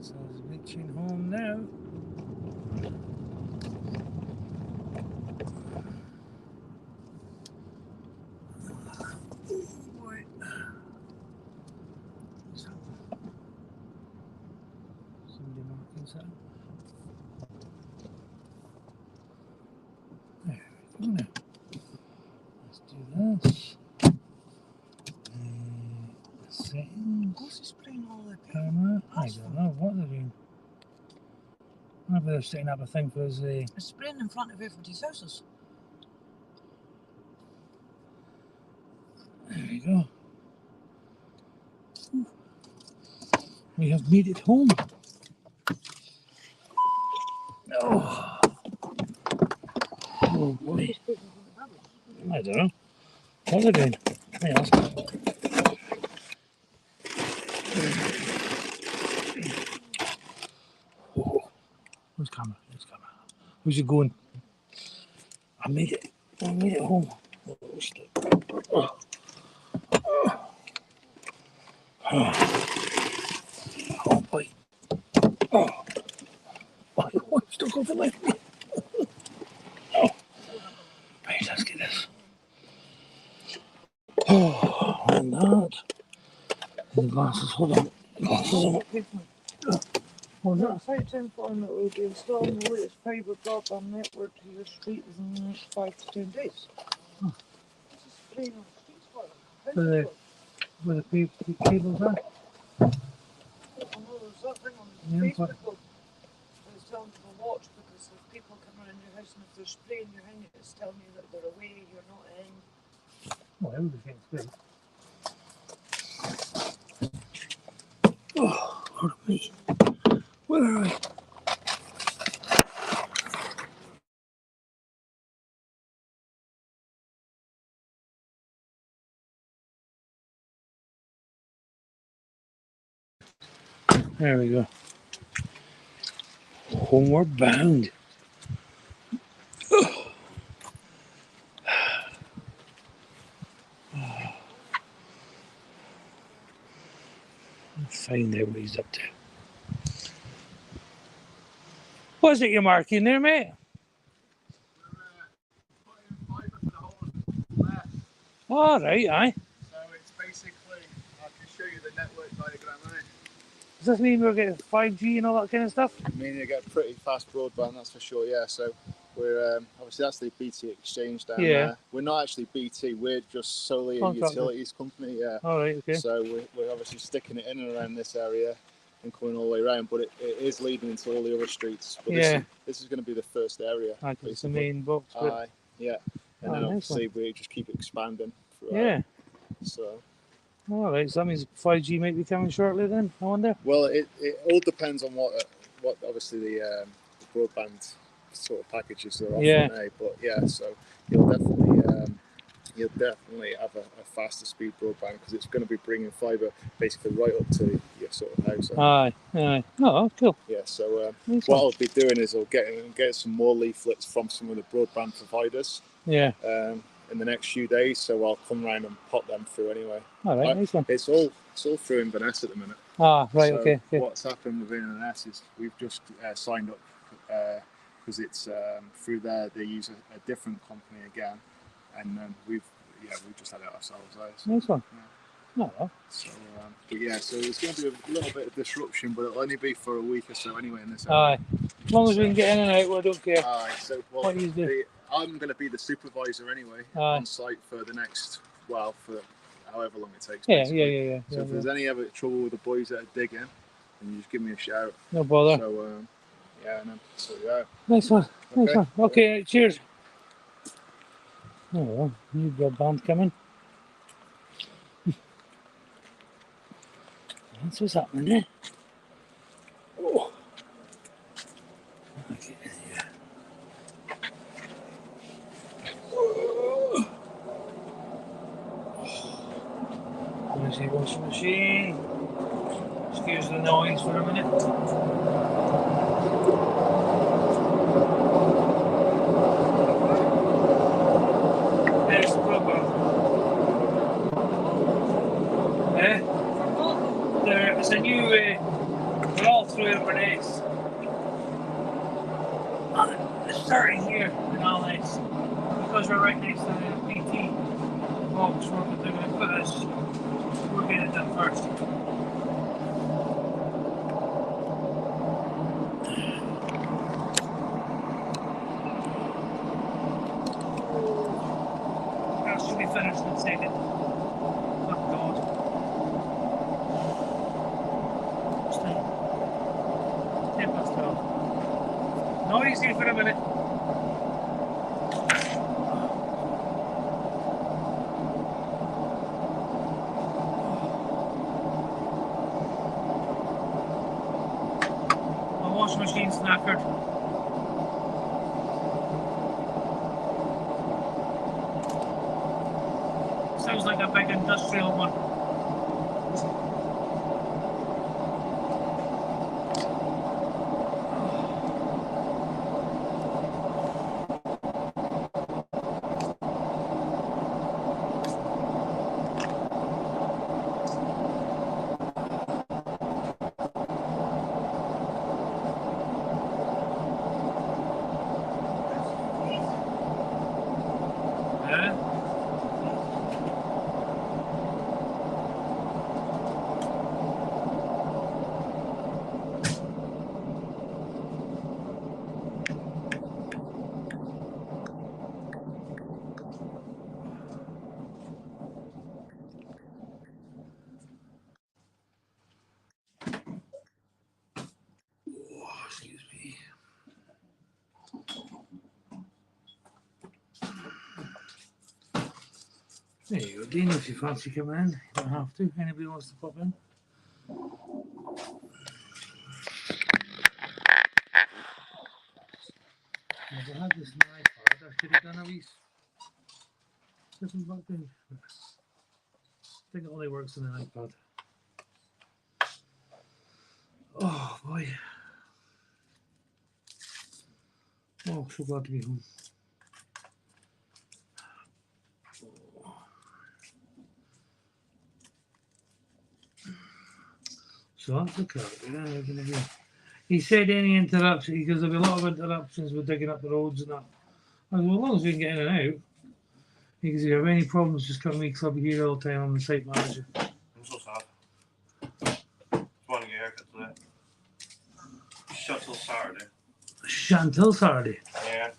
So it's reaching home now. Boy. Somebody marking something. There we go now. Let's do this. Settings. What's he spraying all the Camera. I don't know what they're doing. Maybe they're setting up a thing for us. It's spraying in front of everybody's houses. There we go. We have made it home. Oh, oh boy. I don't know. What are they doing? Hey, ask. Oh, where's camera? Where's camera? Where's it going? I made it. I made it home. Oh, oh boy. Oh, oh, I'm stuck over my feet. Oh, right, let's get this. Oh, and that. The glasses, hold on. Glasses on. Hold on. Site informed that we'll be installing the latest fibre broadband network to your street within the next 5 to 10 days. Oh. This is spraying on the streets for Where the cables are? I know there's something on Yeah, Facebook but- that is telling people watch because there's people coming around your house and if they're spraying your house it's telling you that they're away, you're not in. Well, everything's good. Oh, pardon me. Where are we? There we go. Homeward bound. Let's find out what he's up to. What's it you're marking there, mate? We're putting fibre for the whole of Inverness. All right, aye. So it's basically, I can show you the network diagram, right? Does this mean we're getting 5G and all that kind of stuff? I mean, you get pretty fast broadband, that's for sure, yeah. So we're, obviously that's the BT exchange down there. We're not actually BT, we're just solely a Contractor. utilities company, yeah. All right, okay. So we're obviously sticking it in and around this area and coming all the way around, but it is leading into all the other streets. But Yeah. this is going to be the first area. That's the basically. main box. But Aye, yeah. And Oh, then nice obviously we just keep expanding throughout. yeah. So, All right, so that means 5G might be coming shortly then, I wonder. well, it all depends on what obviously the broadband sort of packages are offering, Yeah. But yeah, so you'll definitely have a faster speed broadband because it's going to be bringing fibre basically right up to your sort of house. Aye, aye. Oh, cool. Yeah, so Nice what one. I'll be doing is I'll get some more leaflets from some of the broadband providers Yeah. in the next few days. So I'll come round and pop them through anyway. All right, nice one. It's all through Inverness at the minute. Ah, right, So okay. what's happened with Inverness is we've just signed up because it's through there they use a different company again, and we've just had it ourselves. Nice one. Oh, well. So, but yeah, so it's going to be a little bit of disruption, but it'll only be for a week or so anyway in this area. Aye. As long as we can get in and out, we don't care. Aye, so What you do? I'm going to be the supervisor anyway Aye. on site for the next, for however long it takes. Yeah, basically. yeah. So if there's any other trouble with the boys that are digging, then you just give me a shout. No bother. So yeah, and then, so yeah. Nice one. Nice Okay. one. Okay, cheers. Oh, well, new broadband coming. That's what's happening there. Oh. Okay, yeah. There's the washing machine. Excuse the noise for a minute. There's the broadband. It's a new we're all through Inverness. Starting here in all this, because we're right next to the BT box where they're going to put us, we're getting it done first. That should be finished in a second. Oh God. What's that? 10 past 12. Noisy for a minute. My washing machine's knackered. Sounds like a big industrial one. Excuse me. There you go, Dean, if you fancy coming in. You don't have to. Anybody wants to pop in? If I had this on my iPad, I could have done a wee different button. I think it only works on an iPad. Oh boy. Oh, so glad to be home. So that's the card. We're going to be he said any interruption, because there'll be a lot of interruptions with digging up the roads and that. I said, well, as long as we can get in and out. Because if you have any problems, just come to me because I'll be here all the time. I'm the site manager. I'm so sad. Just want to get a haircut today. Shut till Saturday. Shut until Saturday. Yeah.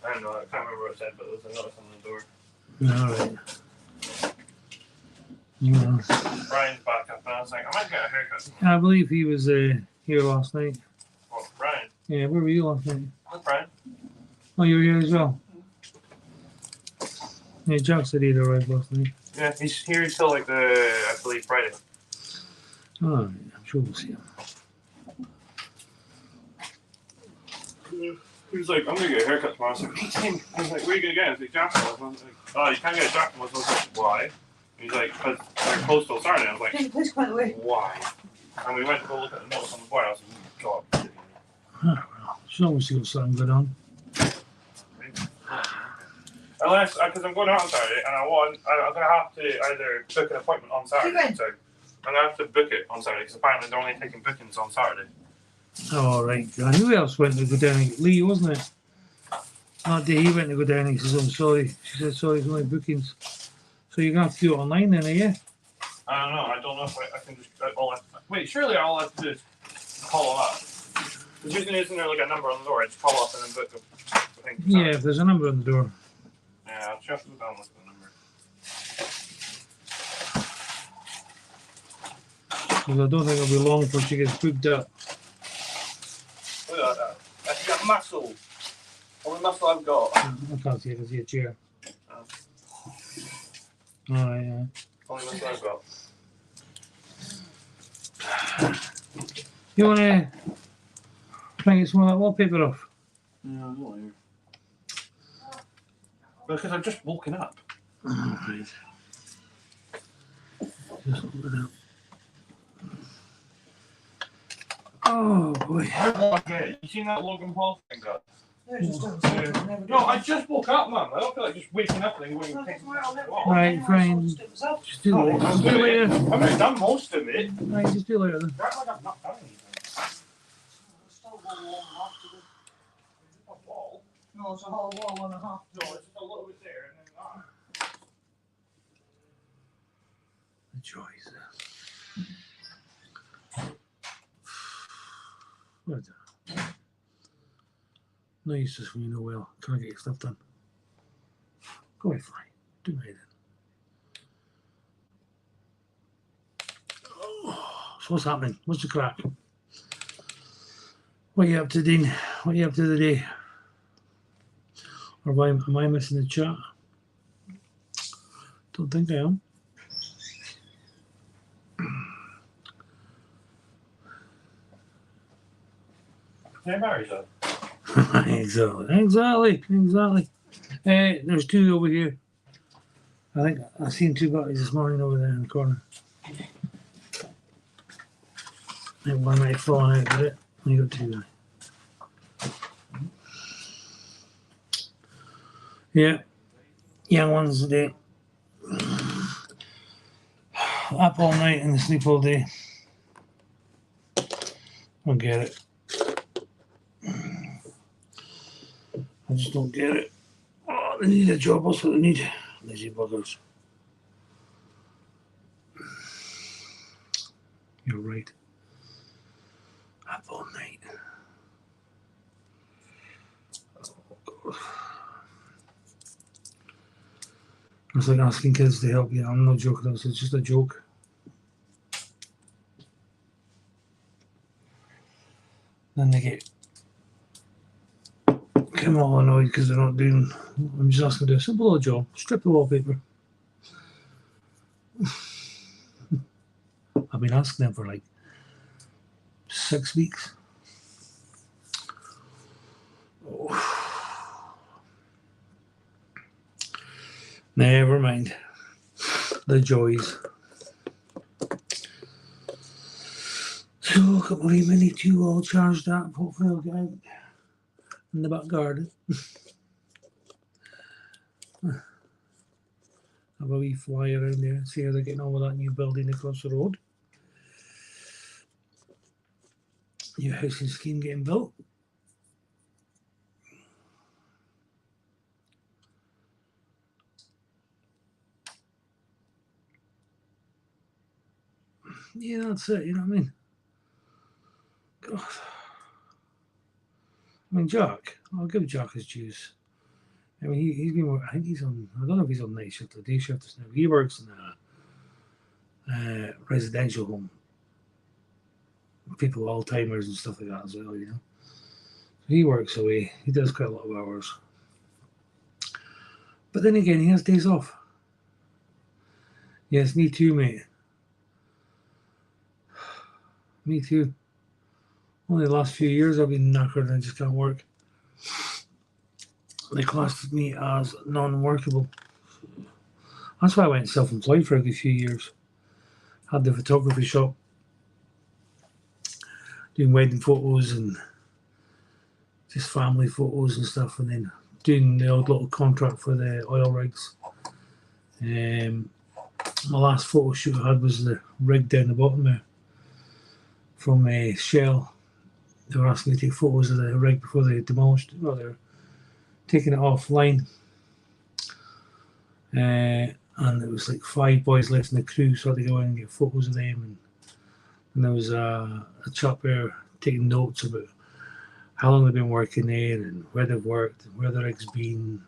I don't know, I can't remember what it said, but there was a notice on the door. Alright. Yeah. Brian's back up, and I was like, I might get a haircut. I believe he was here last night. Oh, Brian? Yeah, where were you last night? Where's Brian? Oh, you were here as well? Yeah, Jack said he'd arrived last night. Yeah, he's here until like I believe Friday. Alright, I'm sure we'll see him. He was like, I'm gonna get a haircut tomorrow. I was like, hey Tim. I was like, where are you gonna get it? I was like, Jacksonville. I was like, oh, you can't get a Jacksonville. I was like, why? And he's like, because they're closed till Saturday. I was like, Can you please come away? why? And we went to go look at the notes on the board. I was like, God. Oh, well, so obviously got something going on. Unless, because I'm going out on Saturday, and I'm gonna have to either book an appointment on Saturday. So I'm gonna have to book it on Saturday because apparently they're only taking bookings on Saturday. Oh, right. I knew who else went to go down. Lee, wasn't it? That day he went to go down. He says, I'm sorry. She said, sorry, there's only bookings. So you're going to have to do it online then, are you? I don't know. I don't know if I can just. Wait, surely all I have to do is call them up. Because usually isn't there like a number on the door? I just call up and then book them. Yeah, if there's a number on the door. Yeah, I'll just go down and look at the number. Because I don't think it'll be long before she gets booked up. Look at that. That's got muscle. All the muscle I've got. I can't see it. I see a chair. Oh. Alright, yeah. Only muscle I've got. You want to try and get some of that wallpaper off? Yeah, I'm not here. Because I've just woken up. Alright. Just open it up. Oh boy. How did I get it? You seen that Logan Paul thing, guys? No, I just woke up, man. I don't feel like just waking up and going to take Right, fine. Just do it later. Just do it later. I've already done most of it. Right, just do it later then. Right, like I've not done anything. A wall? No, it's a whole wall and a half. No, it's just a little bit there and then that. The joys. What? No use just when you know well. Trying to get your stuff done. Go away, fly. Do me then. Oh, so what's happening? What's the crack? What are you up to, Dean? What are you up to today? Or am I missing the chat? Don't think I am. Hey, Barry, sir. Exactly. There's two over here. I think I've seen two bodies this morning over there in the corner. I think one might have fallen out of it. You got two there. Yeah. Young ones today. Up all night and sleep all day. Don't get it. I just don't get it. Oh, they need a job. That's what they need. Lazy buggers. You're right. Up all night. Oh, God. It's like asking kids to help you. I'm not joking. It's just a joke. Then they get come all annoyed because they're not doing. I'm just asking to do a simple little job. Strip the wallpaper. I've been asking them for like 6 weeks. Oh. Never mind. The joys. So, a couple of mini 2 all charged up. Hopefully, I'll get out in the back garden. Have a wee fly around there and see how they're getting on with that new building across the road. new housing scheme getting built. Yeah, that's it. You know what I mean? God. I mean, Jack. I'll give Jack his dues. I mean, he's been. I think he's on. I don't know if he's on night shift or day shift now. He works in a residential home. People, Alzheimer's and stuff like that as well. You know. He works away. He does quite a lot of hours. But then again, he has days off. Yes, me too, mate. Me too. Only the last few years I've been knackered and I just can't work. They classed me as non-workable. That's why I went self-employed for a good few years. Had the photography shop, doing wedding photos and just family photos and stuff, and then doing the odd little contract for the oil rigs. My last photo shoot I had was the rig down the bottom there from Shell. They were asking me to take photos of the rig before they demolished it. No, they were taking it offline. And it was like 5 boys left in the crew, so I had to go in and get photos of them. And there was a chap there taking notes about how long they've been working there and where they've worked and where the rig's been,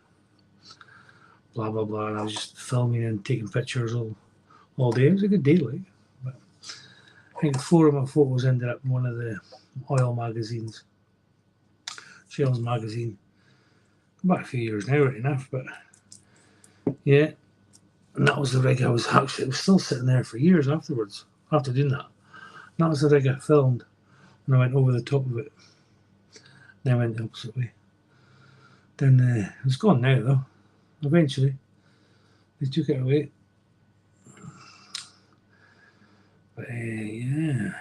blah, blah, blah. And I was just filming and taking pictures all day. It was a good day, like. But I think 4 of my photos ended up in one of the oil magazines, Shell's magazine. About a few years now, right enough, but yeah. And that was the rig I was actually, it was still sitting there for years afterwards, after doing that. And that was the rig I filmed when I went over the top of it. Then I went the opposite way. Then it's gone now, though. Eventually, they took it away. But yeah.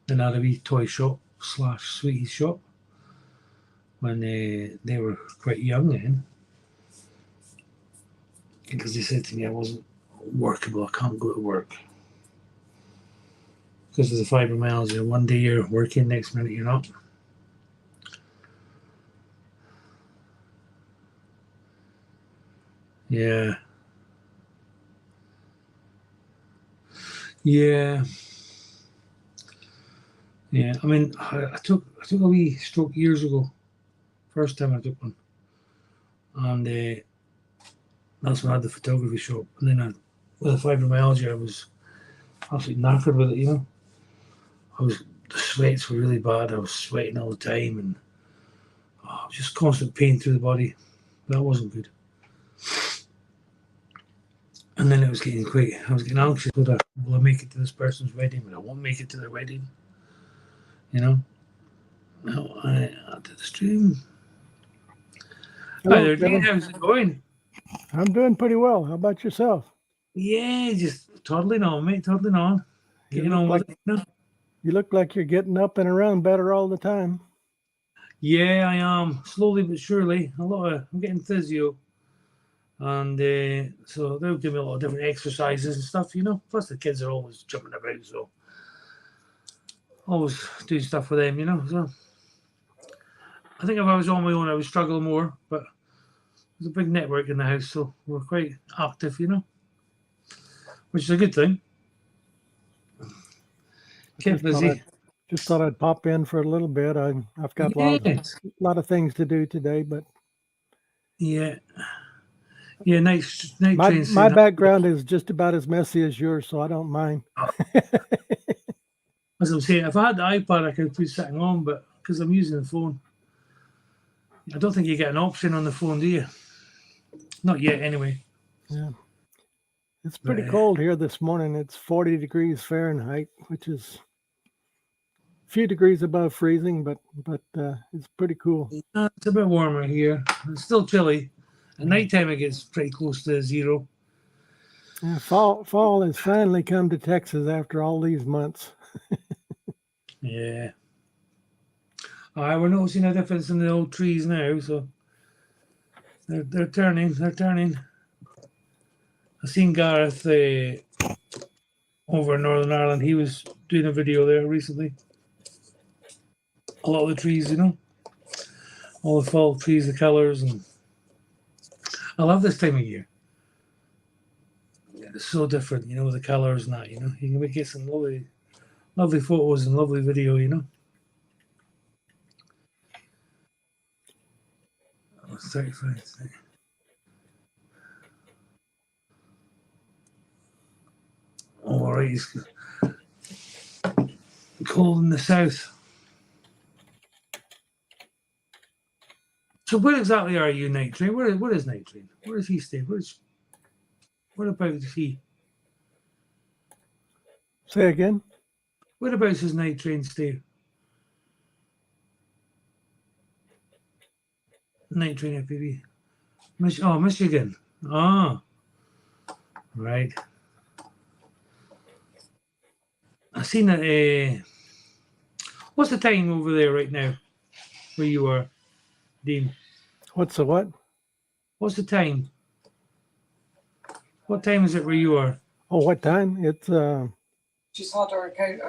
Then I had a wee toy shop / sweetie shop when they were quite young then. Because they said to me I wasn't workable, I can't go to work. Because of the fibromyalgia, one day you're working, next minute you're not. Yeah. Yeah. Yeah. I mean, I took a wee stroke years ago. First time I took one. And that's when I had the photography shop. And then with the fibromyalgia, I was absolutely knackered with it, you know. The sweats were really bad. I was sweating all the time and just constant pain through the body. That wasn't good. And then it was getting I was getting anxious. Will I make it to this person's wedding? But I won't make it to their wedding. You know? No, I did the stream. Hello, Hi there, Dean. Kevin. How's it going? I'm doing pretty well. How about yourself? Yeah, just toddling on, mate. Toddling on. Getting on with it. You know? You look like you're getting up and around better all the time. Yeah, I am. Slowly but surely. I'm getting physio. And so they'll give me a lot of different exercises and stuff, you know. Plus the kids are always jumping about, so always doing stuff for them, you know. So I think if I was on my own, I would struggle more, but there's a big network in the house, so we're quite active, you know, which is a good thing. Kept busy. Just thought I'd pop in for a little bit. I've got a lot of things to do today, but yeah. Night trains. My background is just about as messy as yours, so I don't mind. As I'm saying, if I had the iPad, I could put something on, but because I'm using the phone, I don't think you get an option on the phone, do you? Not yet, anyway. Yeah. It's pretty cold here this morning. It's 40 degrees Fahrenheit, which is a few degrees above freezing, but it's pretty cool. It's a bit warmer here. It's still chilly. At nighttime, it gets pretty close to 0. Yeah, fall has finally come to Texas after all these months. Yeah. We're noticing a difference in the old trees now, so they're turning. I seen Gareth over in Northern Ireland. He was doing a video there recently. a lot of the trees, you know, all the fall trees, the colours, and I love this time of year. It's so different, you know, the colours and that, you know. You can get some lovely, lovely photos and lovely video, you know. Oh, 35. All right, it's cold in the south. So where exactly are you, Night Train? Where is Night Train? Where does he stay? Whereabouts is he? Say again? Whereabouts does Night Train stay? Night Train FPV. Michigan. Ah, right. I seen that. What's the time over there right now, where you are, Dean? What's the what? What's the time? What time is it where you are? Oh, what time? It's She's had her account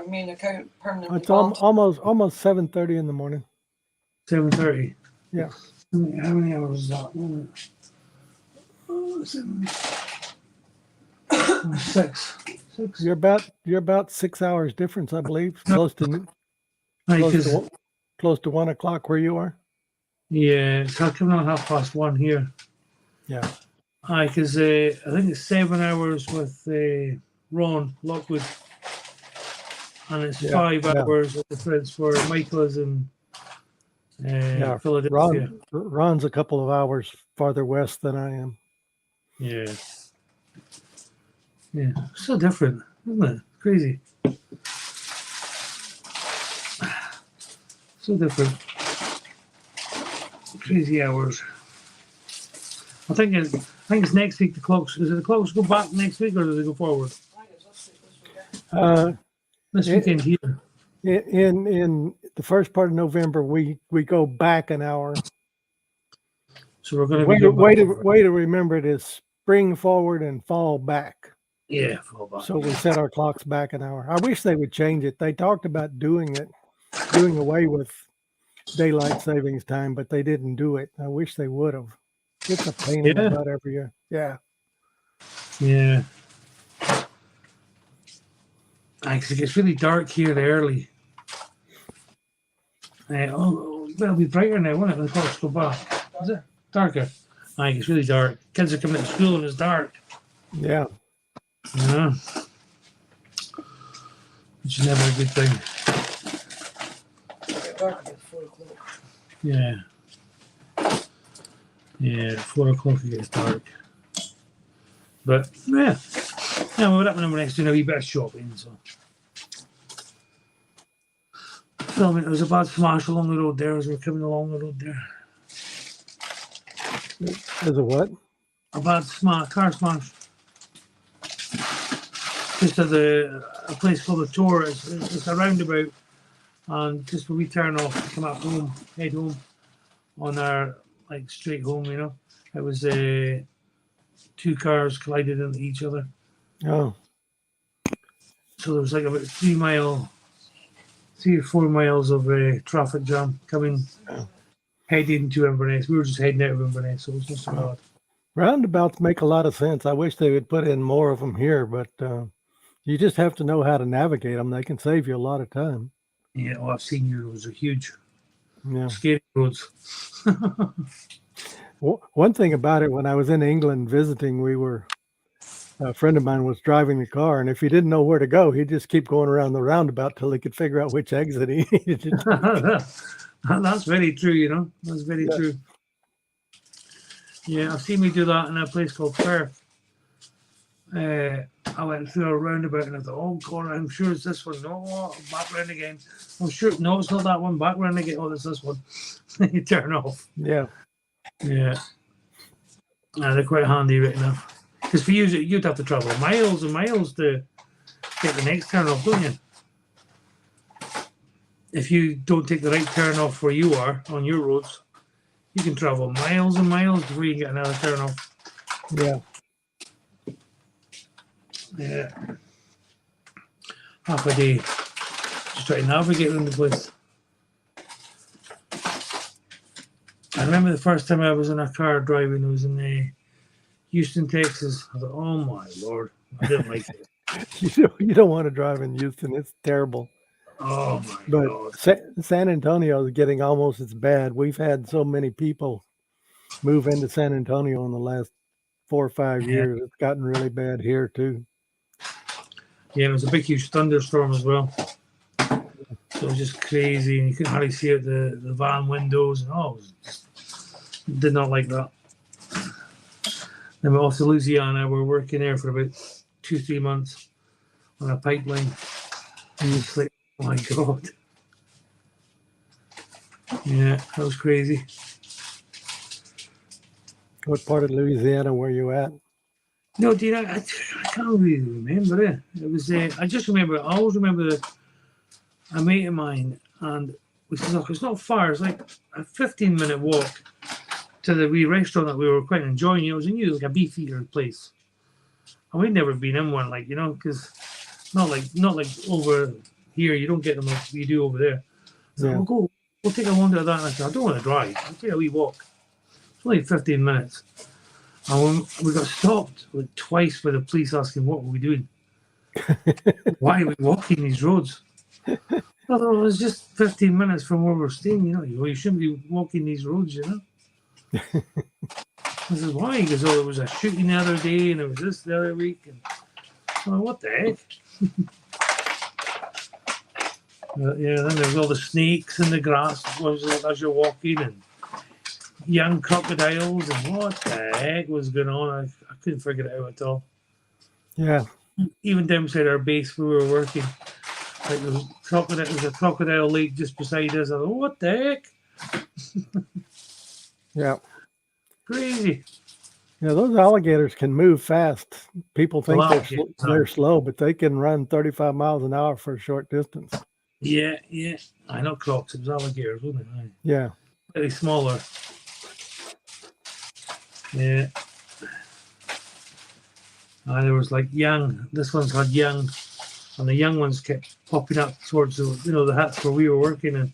permanently it's banned. almost 7:30 in the morning. 7:30. Yeah. How many hours is that? Oh, 7. 6. You're about 6 hours difference, I believe. Right, Close to 1 o'clock where you are. yeah, it's coming on 1:30 here. Yeah. Aye, because I think it's 7 hours with Ron Lockwood, and it's 5 hours of difference for Michael's and Philadelphia. Ron's a couple of hours farther west than I am. Yeah. Yeah. So different, isn't it? Crazy. So different. Crazy hours. I think it's next week the clocks. Is it the clocks go back next week or do they go forward? This weekend here. In the first part of November, we go back an hour. So we're going to way to remember it is spring forward and fall back. Yeah, fall back. So we set our clocks back an hour. I wish they would change it. They talked about doing away with daylight savings time, but they didn't do it. I wish they would have. It's a pain in the butt every year. Yeah. Yeah. Actually, it gets really dark here early. It'll be brighter now, won't it? When the clocks go back. Is it darker? It gets really dark. Kids are coming into school and it's dark. Yeah. Yeah. Which is never a good thing. It's dark at 4 o'clock. Yeah. Yeah, 4 o'clock it gets dark. But yeah. Yeah, we're up in the next doing a wee bit of shopping, so. Filming, there was a bad smash along the road there as we're coming along the road there. There's a what? A bad car smash. Just at a place called the Tor. It's a roundabout, and just when we turn off to come up home, head home on our straight home, you know, it was 2 cars collided into each other. Oh. So there was about 3 or 4 miles of traffic jam coming, heading to Inverness. We were just heading out of Inverness, so it was not so bad. Roundabouts make a lot of sense. I wish they would put in more of them here, but you just have to know how to navigate them. They can save you a lot of time. Yeah, I've seen your roads are huge. Yeah. Scary roads. One thing about it, when I was in England visiting, a friend of mine was driving the car, and if he didn't know where to go, he'd just keep going around the roundabout till he could figure out which exit he needed to take. That's very true, you know. That's very true. Yeah, I've seen me do that in a place called Perth. I went through a roundabout and I thought, oh God, I'm sure it's this one. No, back round again. I'm sure, no, it's not that one. Back round again. Oh, it's this one. You turn off. Yeah. Yeah. They're quite handy right now. Because for you, you'd have to travel miles and miles to get the next turn off, don't you? If you don't take the right turn off where you are on your roads, you can travel miles and miles before you get another turn off. Yeah. Yeah. Half a day. Just try to navigate around the place. I remember the first time I was in a car driving. It was in Houston, Texas. I thought, oh my Lord, I didn't like it. You don't want to drive in Houston. It's terrible. Oh my But God. San Antonio is getting almost as bad. We've had so many people move into San Antonio in the last 4 or 5 Yeah. years. It's gotten really bad here too. Yeah, it was a big, huge thunderstorm as well. So it was just crazy, and you couldn't hardly see out the van windows. And did not like that. Then we're off to Louisiana. We're working there for about 2-3 months on a pipeline. And it's like, oh my God. Yeah, that was crazy. What part of Louisiana were you at? No, do you know, I can't really remember it. It was, I just remember, I always remember a mate of mine, and we said, look, it's not far, it's like a 15-minute walk to the wee restaurant that we were quite enjoying. It was a new, like a beef eater place. And we'd never been in one, like, you know, because not like over here, you don't get them like you do over there. So Yeah. we'll take a wander of that. And I said, I don't want to drive, I'll take a wee walk. It's only 15 minutes. And when we got stopped like twice by the police asking what were we doing? Why are we walking these roads? I thought it was just 15 minutes from where we're staying, you know. You shouldn't be walking these roads, you know. I said, why? Because there was a shooting the other day and there was this the other week. And I'm like, what the heck? Yeah, then there was all the snakes in the grass as you're walking and young crocodiles and what the heck was going on? I couldn't figure it out at all. Yeah. Even down beside our base where we were working, like there was a crocodile lake just beside us. I thought, what the heck? Yeah. Crazy. Yeah, those alligators can move fast. People think Well, they're slow, but they can run 35 miles an hour for a short distance. Yeah. I know crocs. It was alligators, wasn't it? Yeah. Very smaller. Yeah. There was like young. This one's called young, and the young ones kept popping up towards the huts where we were working, and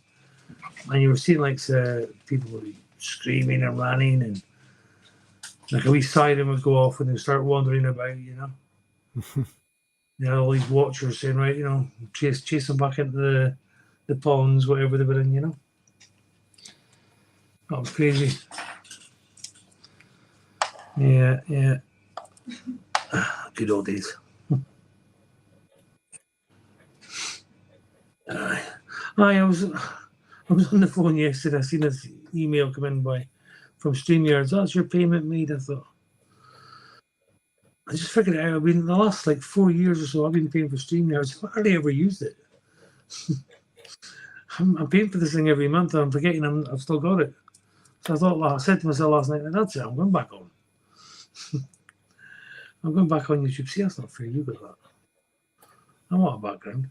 you were seeing like people screaming and running, and like a wee siren would go off when they start wandering about, you know. All these watchers saying, right, chase them back into the ponds, whatever they were in, you know. That was crazy. Yeah. Good old days. I was on the phone yesterday. I seen this email come in from StreamYards. That's your payment made. I thought. I just figured it out. I mean, the last like 4 years or so, I've been paying for StreamYards. I've hardly ever used it. I'm paying for this thing every month, and I'm forgetting I've still got it. So I thought, I said to myself last night, that's it. I'm going back on. I'm going back on YouTube. See, that's not fair. You got that. I want a background.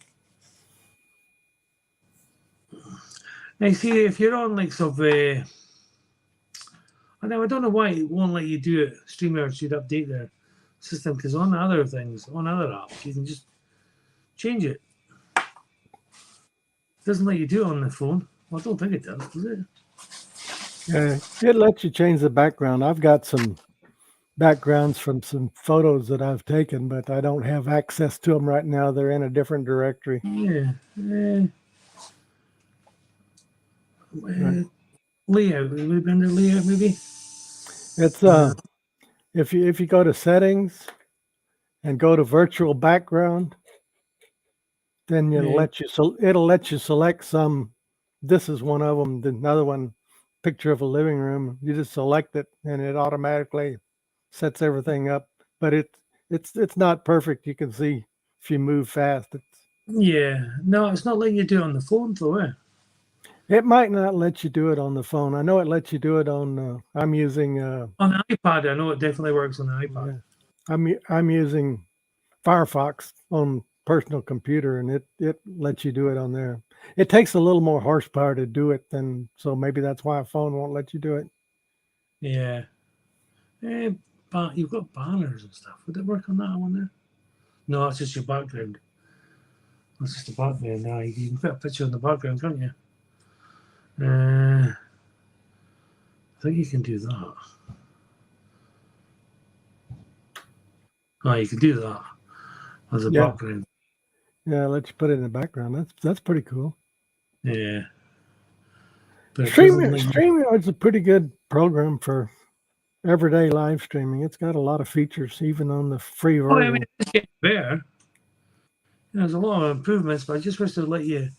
Now, see, if you're on like I don't know why it won't let you do it. StreamYard should update their system, because on other apps, you can just change it. It doesn't let you do it on the phone. Well, I don't think it does it? Yeah, it lets you change the background. I've got some backgrounds from some photos that I've taken, but I don't have access to them right now. They're in a different directory. Yeah. Right. Layout. Would it be under layout, maybe? It's if you go to settings and go to virtual background, then it'll let you select some. This is one of them. Another one, picture of a living room. You just select it, and it automatically sets everything up. But it's not perfect. You can see if you move fast. No, it's not letting you do it on the phone, though. It might not let you do it on the phone. I know it lets you do it on. I'm using on the iPad. I know it definitely works on the iPad. Yeah. I'm using Firefox on personal computer, and it lets you do it on there. It takes a little more horsepower to do it so maybe that's why a phone won't let you do it. Yeah. But you've got banners and stuff. Would it work on that one there? No, that's just your background. That's just the background now. You can put a picture in the background, can't you? think you can do that. Oh, you can do that as a Yeah. background. Yeah, let's put it in the background. That's pretty cool. Yeah. But it doesn't like- StreamYard's a pretty good program for everyday live streaming. It's got a lot of features, even on the free Oh, version. I mean, it's getting better. There's a lot of improvements, but I just wish they'd let you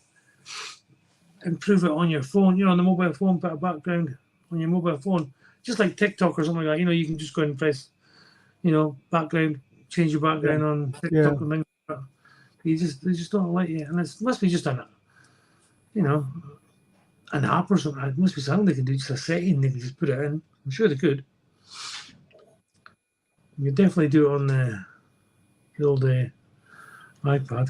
improve it on your phone, on the mobile phone, put a background on your mobile phone, just like TikTok or something like that. You can just go and press, background, change your background on TikTok and things like that. They just don't let you, and it must be just an app or something. It must be something they can do, just a setting they can just put it in. I'm sure they could. You could definitely do it on the old iPad.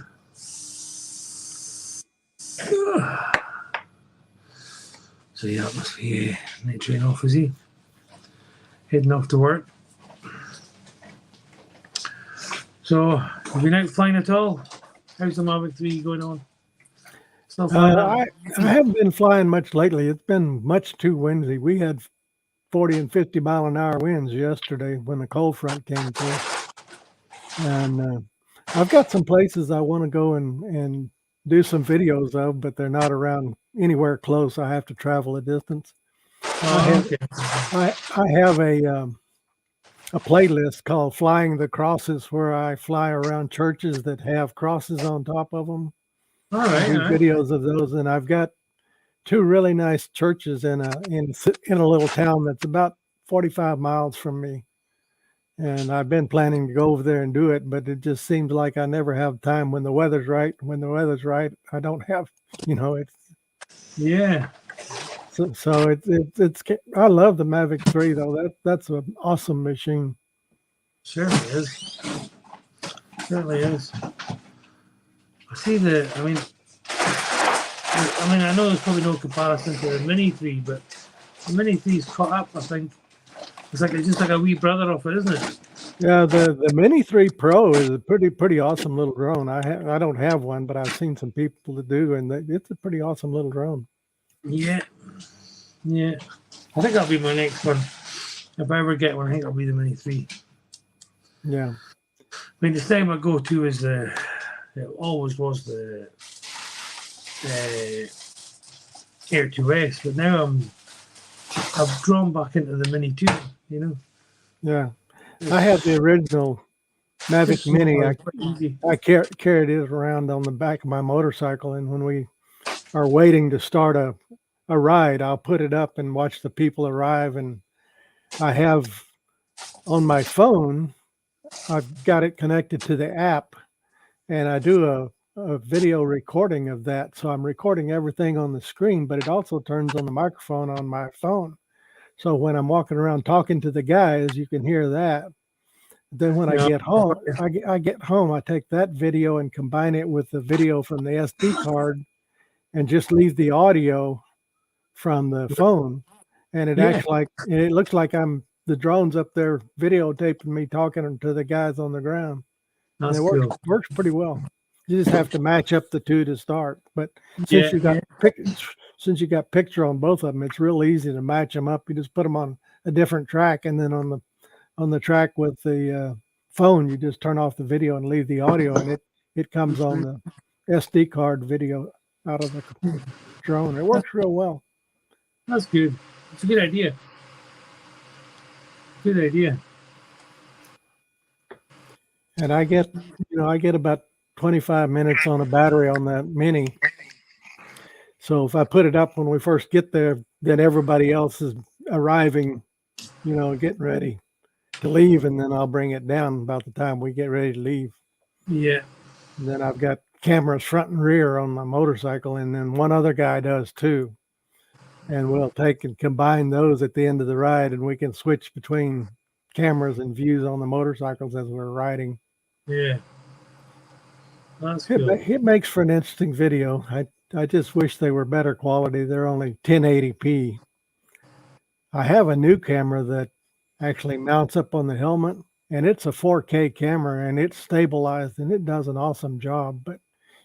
So yeah, it must be night train off, is he? Heading off to work. So, have you been out flying at all? How's the Mavic 3 going on? Still flying I haven't been flying much lately. It's been much too windy. We had 40 and 50 mile an hour winds yesterday when the cold front came through. And I've got some places I want to go and do some videos of, but they're not around anywhere close. I have to travel a distance. okay. I have a playlist called Flying the Crosses, where I fly around churches that have crosses on top of them. All right. Do videos of those, and I've got two really nice churches in a little town that's about 45 miles from me. And I've been planning to go over there and do it, but it just seems like I never have time when the weather's right. When the weather's right, I don't have, it's. Yeah. So it's I love the Mavic 3 though. That's an awesome machine. Certainly is. Certainly is. I see I know there's probably no comparison to the Mini 3, but the Mini 3's caught up, I think. It's just like a wee brother of it, isn't it? Yeah, the Mini 3 Pro is a pretty awesome little drone. I don't have one, but I've seen some people that do, and it's a pretty awesome little drone. Yeah. Yeah. I think that'll be my next one. If I ever get one, I think it'll be the Mini 3. Yeah. The thing I go to is it always was the Air 2S, but now I've drawn back into the Mini 2, Yeah. I had the original Mavic Mini. I carried it around on the back of my motorcycle, and when we are waiting to start a ride, I'll put it up and watch the people arrive. And I have on my phone, I've got it connected to the app, and I do a video recording of that. So I'm recording everything on the screen, but it also turns on the microphone on my phone. So when I'm walking around talking to the guys, you can hear that. Then when I get home, I take that video and combine it with the video from the SD card and just leave the audio from the phone. And it looks like the drone's up there videotaping me talking to the guys on the ground. That's and it works pretty well. You just have to match up the two to start. But since you got picture on both of them, it's real easy to match them up. You just put them on a different track, and then on the track with the phone, you just turn off the video and leave the audio, and it comes on the SD card video out of the drone. It works real well. That's good. It's a good idea. Good idea. And I get about 25 minutes on a battery on that Mini. So if I put it up when we first get there, then everybody else is arriving, getting ready to leave, and then I'll bring it down about the time we get ready to leave. Yeah. And then I've got cameras front and rear on my motorcycle, and then one other guy does too. And we'll take and combine those at the end of the ride, and we can switch between cameras and views on the motorcycles as we're riding. Yeah. That's good. It makes for an interesting video. I just wish they were better quality. They're only 1080p. I have a new camera that actually mounts up on the helmet, and it's a 4K camera, and it's stabilized, and it does an awesome job. But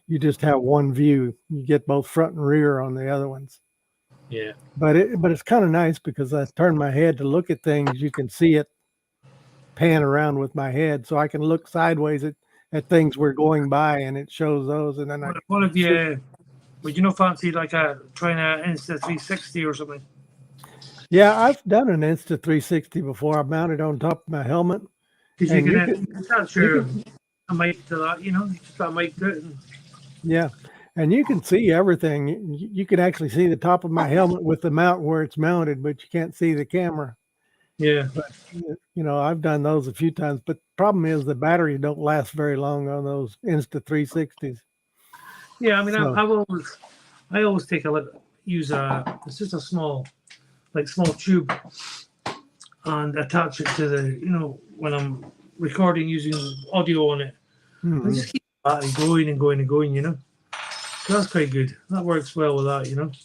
you just have one view. You get both front and rear on the other ones. Yeah. But it's kind of nice because I turn my head to look at things. You can see it pan around with my head, so I can look sideways at things we're going by, and it shows those. And then What have you? Would you not fancy like trying a Insta 360 or something? yeah, I've done an Insta 360 before. I mounted on top of my helmet, Because and you can attach you your can a mic to that. You know, you just got a mic to it. And, yeah, and you can see everything. You can actually see the top of my helmet with the mount where it's mounted, but you can't see the camera. yeah. But I've done those a few times. But the problem is the batteries don't last very long on those Insta 360s. Yeah. I mean, So I always take a look. Use it's just a small tube and attach it to the when I'm recording using audio on it. I mhm. just keep the battery going and going and going. So that's quite good. That works well with that.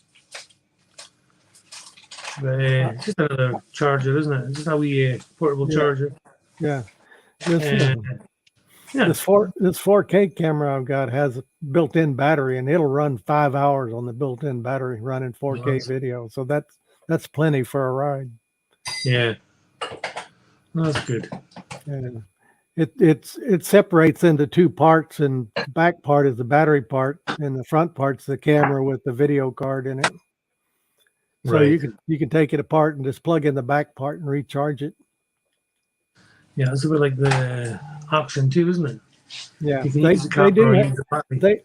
But it's just another charger, isn't it? It's just a wee portable Yeah, charger. yeah. This Uh, yeah. this 4K camera I've got has a built-in battery, and it'll run 5 hours on the built-in battery running 4K Nice. video. So that's plenty for a ride. Yeah. That's good. And it separates into two parts, and the back part is the battery part, and the front part's the camera with the video card in it. So Right. you can take it apart and just plug in the back part and recharge it. Yeah, it's a bit like the Action too, isn't it? Yeah, You can they use the they camera do or have, use the battery.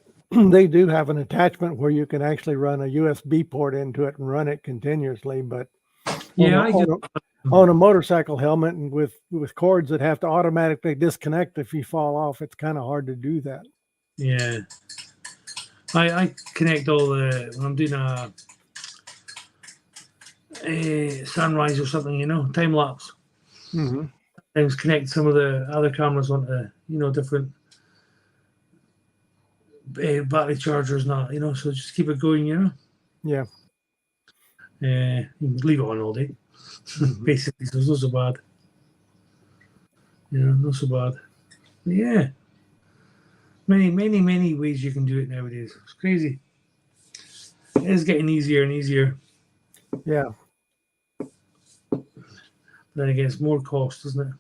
they do have an attachment where you can actually run a USB port into it and run it continuously. But Yeah, I do. on a motorcycle helmet and with cords that have to automatically disconnect if you fall off, it's kind of hard to do that. Yeah. I connect all the when I'm doing a sunrise or something, time lapse. Mm-hmm. I just connect some of the other cameras onto different battery chargers, not so just keep it going, Yeah. You can leave it on all day, Mm-hmm. basically. So it's not so bad. Not so bad. But yeah, many ways you can do it nowadays. It's crazy. It is getting easier and easier. Yeah. But then again, it's more cost, isn't it?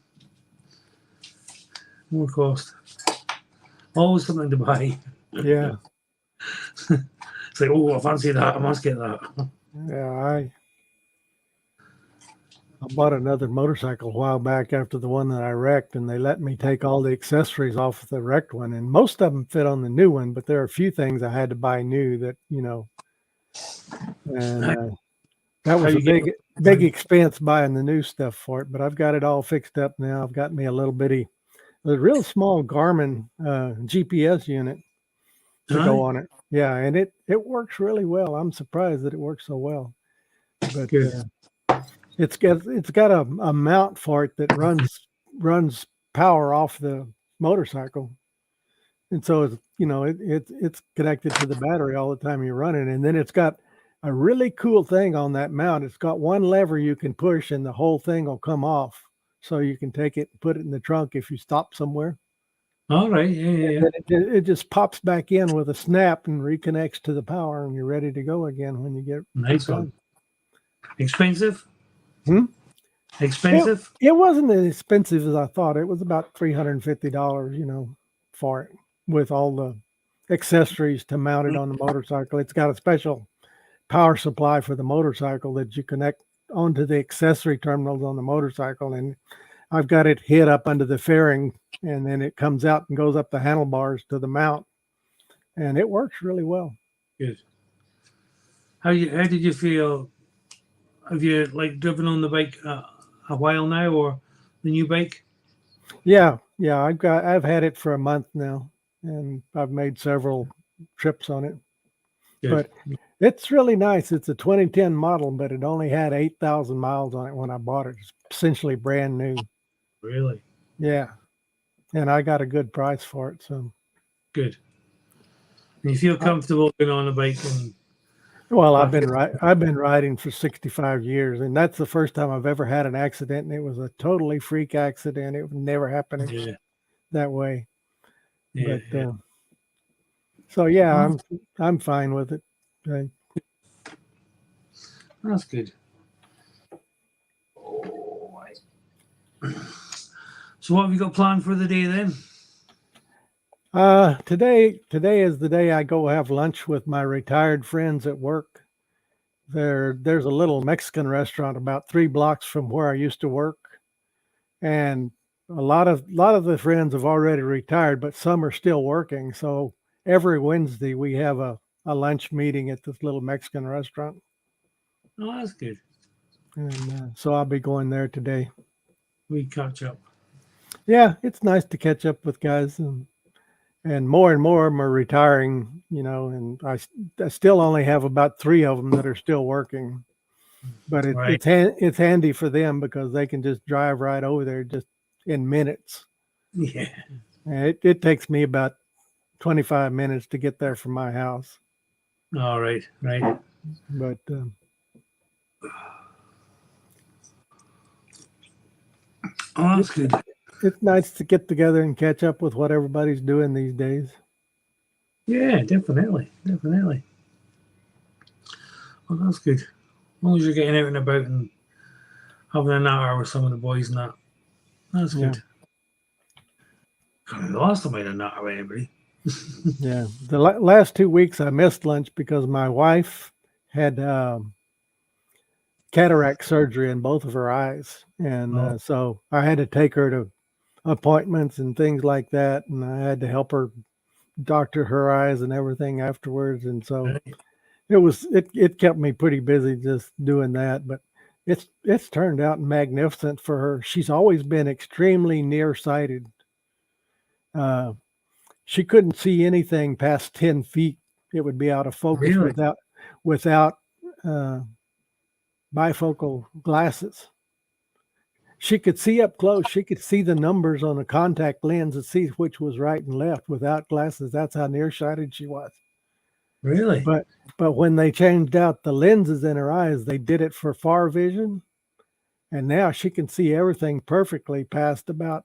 More cost. Always something to buy. Yeah. It's like, oh, I fancy that. I must get that. Yeah. I bought another motorcycle a while back after the one that I wrecked, and they let me take all the accessories off the wrecked one, and most of them fit on the new one, but there are a few things I had to buy new that and that was a big expense buying the new stuff for it. But I've got it all fixed up now. I've got me a real small Garmin GPS unit to go on it. Yeah, and it works really well. I'm surprised that it works so well. But it's got a mount for it that runs power off the motorcycle, and so it's connected to the battery all the time you're running. And then it's got a really cool thing on that mount. It's got one lever you can push, and the whole thing will come off, so you can take it and put it in the trunk if you stop somewhere. All right, yeah. It just pops back in with a snap and reconnects to the power, and you're ready to go again when you get nice one. Expensive? Expensive? It wasn't as expensive as I thought. It was about $350, for it, with all the accessories to mount it on the motorcycle. It's got a special power supply for the motorcycle that you connect onto the accessory terminals on the motorcycle, and I've got it hid up under the fairing, and then it comes out and goes up the handlebars to the mount, and it works really well. Good. How did you feel? Have you driven on the bike a while now, or the new bike? Yeah. I've had it for a month now, and I've made several trips on it. Good. But it's really nice. It's a 2010 model, but it only had 8,000 miles on it when I bought it. It's essentially brand new. Really? Yeah. And I got a good price for it. So good. And you feel comfortable being on a bike? Well, I've been riding for 65 years, and that's the first time I've ever had an accident, and it was a totally freak accident. It would never happen that way. Yeah, but so yeah, I'm fine with it. That's good. Oh, so what have you got planned for the day then? Today is the day I go have lunch with my retired friends at work. There's a little Mexican restaurant about 3 blocks from where I used to work, and a lot of the friends have already retired, but some are still working. So every Wednesday we have a lunch meeting at this little Mexican restaurant, Oh, that's good. and so I'll be going there today. We catch up. Yeah, it's nice to catch up with guys, and more of them are retiring, and I still only have about 3 of them that are still working. But Right. it's handy for them because they can just drive right over there just in minutes. Yeah. And it takes me about 25 minutes to get there from my house. All right. Right. But Oh, that's good. it's nice to get together and catch up with what everybody's doing these days. Yeah, definitely. Definitely. Well, that's good. As long as you're getting out and about and having an hour with some of the boys and that. That's Yeah. good. The last time I had a natter with anybody. Yeah. The last 2 weeks I missed lunch because my wife had cataract surgery in both of her eyes. And Oh. so I had to take her to appointments and things like that. And I had to help her doctor her eyes and everything afterwards. And so Right. it kept me pretty busy just doing that. But it's turned out magnificent for her. She's always been extremely nearsighted. She couldn't see anything past 10 feet. It would be out of focus Really? without uh, bifocal glasses. She could see up close. She could see the numbers on a contact lens and see which was right and left without glasses. That's how nearsighted she was. Really? But when they changed out the lenses in her eyes, they did it for far vision, and now she can see everything perfectly past about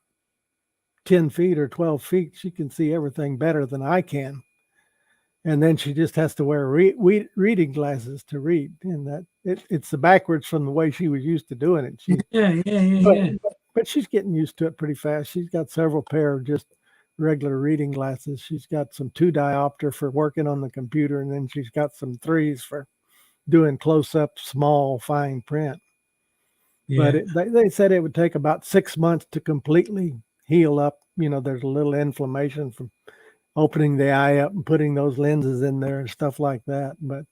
10 feet or 12 feet. She can see everything better than I can. And then she just has to wear reading glasses to read, and it's the backwards from the way she was used to doing it. Yeah. But she's getting used to it pretty fast. She's got several pair of just regular reading glasses. She's got some 2 diopter for working on the computer, and then she's got some 3s for doing close up, small, fine print. Yeah. But they said it would take about 6 months to completely heal up. There's a little inflammation from opening the eye up and putting those lenses in there and stuff like that. But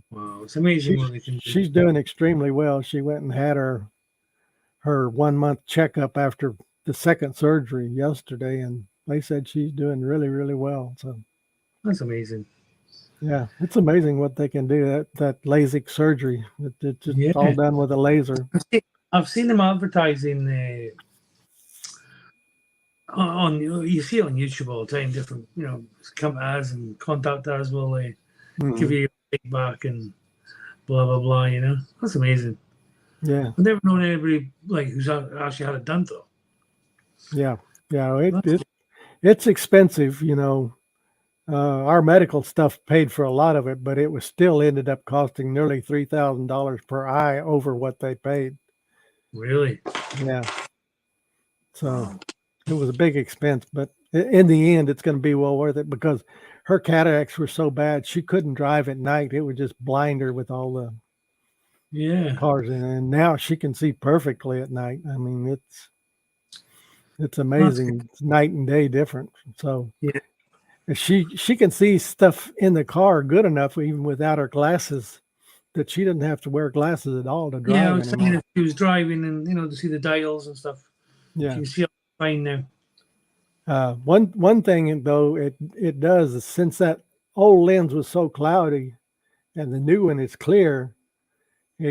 Wow, it's amazing what they can do. she's doing extremely well. She went and had her 1-month checkup after the second surgery yesterday, and they said she's doing really, really well. So That's amazing. yeah, it's amazing what they can do. That LASIK surgery, it's just all done with a laser. I've seen them advertising on you see it on YouTube all the time. Different companies and contact us will give you your feedback and blah blah blah. That's amazing. Yeah, I've never known anybody who's actually had it done though. yeah. It's expensive. Our medical stuff paid for a lot of it, but it was still ended up costing nearly $3,000 per eye over what they paid. Really? Yeah. So it was a big expense, but in the end, it's going to be well worth it because her cataracts were so bad she couldn't drive at night. It would just blind her with all the cars in, and now she can see perfectly at night. I mean, it's amazing. It's night and day different. So yeah. She can see stuff in the car good enough, even without her glasses, that she doesn't have to wear glasses at all to drive. Yeah, I was thinking if she was driving and to see the dials and stuff. Yeah, she can see fine now. One thing though it does is since that old lens was so cloudy, and the new one is clear,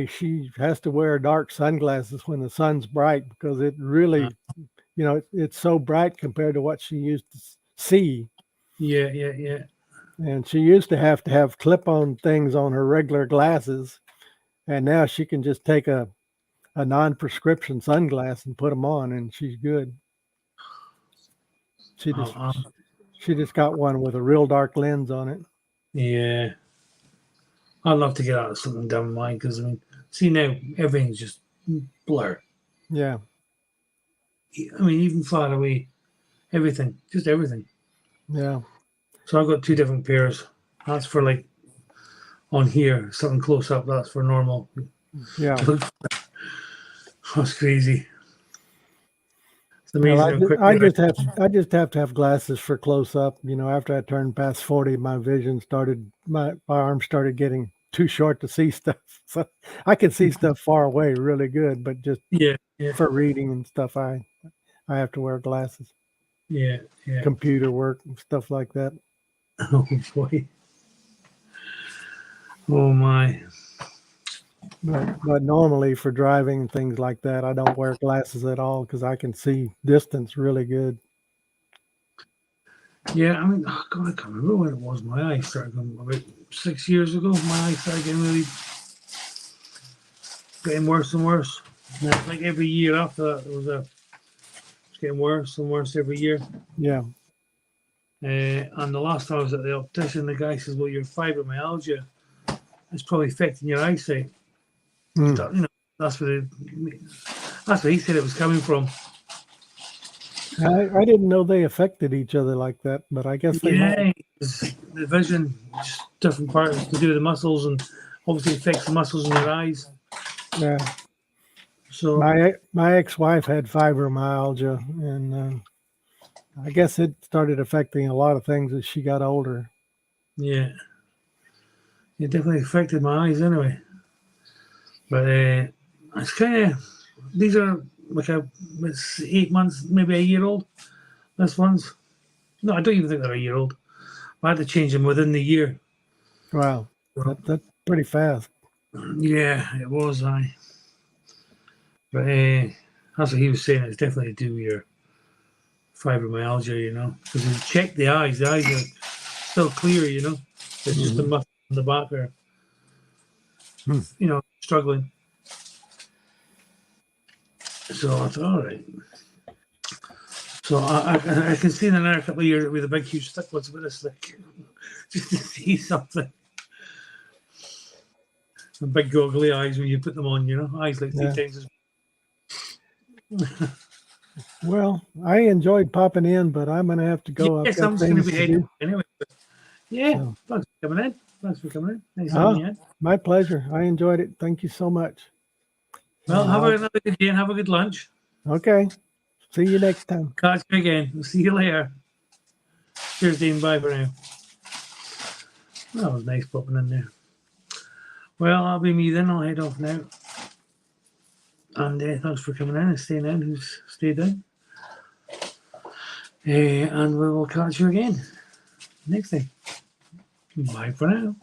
she has to wear dark sunglasses when the sun's bright because it really, it's so bright compared to what she used to see. Yeah. And she used to have clip-on things on her regular glasses, and now she can just take a non-prescription sunglass and put them on, and she's good. She just got one with a real dark lens on it. Yeah, I'd love to get out of something done with mine because See now, everything's just blur. Yeah. I mean, even far away, everything, just everything. Yeah. So I've got two different pairs. That's for like on here, something close up. That's for normal. Yeah. That's crazy. It's Well, amazing how quick I just have to have glasses for close up. You know, after I turned past 40, my vision started, my arms started getting too short to see stuff. So I can see stuff far away really good, but just yeah, for reading and stuff, I have to wear glasses. yeah. Computer work and stuff like that. Oh boy. Oh my. But normally for driving and things like that, I don't wear glasses at all because I can see distance really good. Yeah, I mean, oh God, I can't remember when it was. My eyes started going about 6 years ago. My eyes started getting worse and worse. And then, like every year after that, it's getting worse and worse every year. Yeah. And the last time I was at the optician, the guy says, "Well, your fibromyalgia is probably affecting your eyesight." Mm. You know, that's what he said it was coming from. I didn't know they affected each other like that, but I guess they might. Yeah, the vision, just different parts to do with the muscles, and obviously affects the muscles in your eyes. Yeah. So My ex-wife had fibromyalgia, and I guess it started affecting a lot of things as she got older. yeah, it definitely affected my eyes anyway. But it's kind of, these are like it's 8 months, maybe a year old. This one's no, I don't even think they're a year old. I had to change them within the year. Wow, that's pretty fast. Yeah, it was. But that's what he was saying. It's definitely to do with your fibromyalgia, you know, because you check the eyes. The eyes are still clear, you know. It's just the muscle in the back are, you know, struggling. So I thought, all right. So I can see in another couple of years with a big, huge stick. What's with this, like, just to see something. And big goggly eyes when you put them on, you know, eyes like 3 times as. Well, I enjoyed popping in, but I'm going to have to go. Yes, I've I'm got just going to things be to heading do. anyway. Yeah, So, thanks for coming in. Thanks for coming in. Nice having you in. my pleasure. I enjoyed it. Thank you so much. Well, And have another good day and have a good lunch. okay. See you next time. Catch you again. We'll see you later. Cheers, Dean. Bye for now. That was nice popping in there. Well, that'll be me then. I'll head off now. And thanks for coming in and staying in. Who's stayed in? And we will catch you again next time. Bye for now.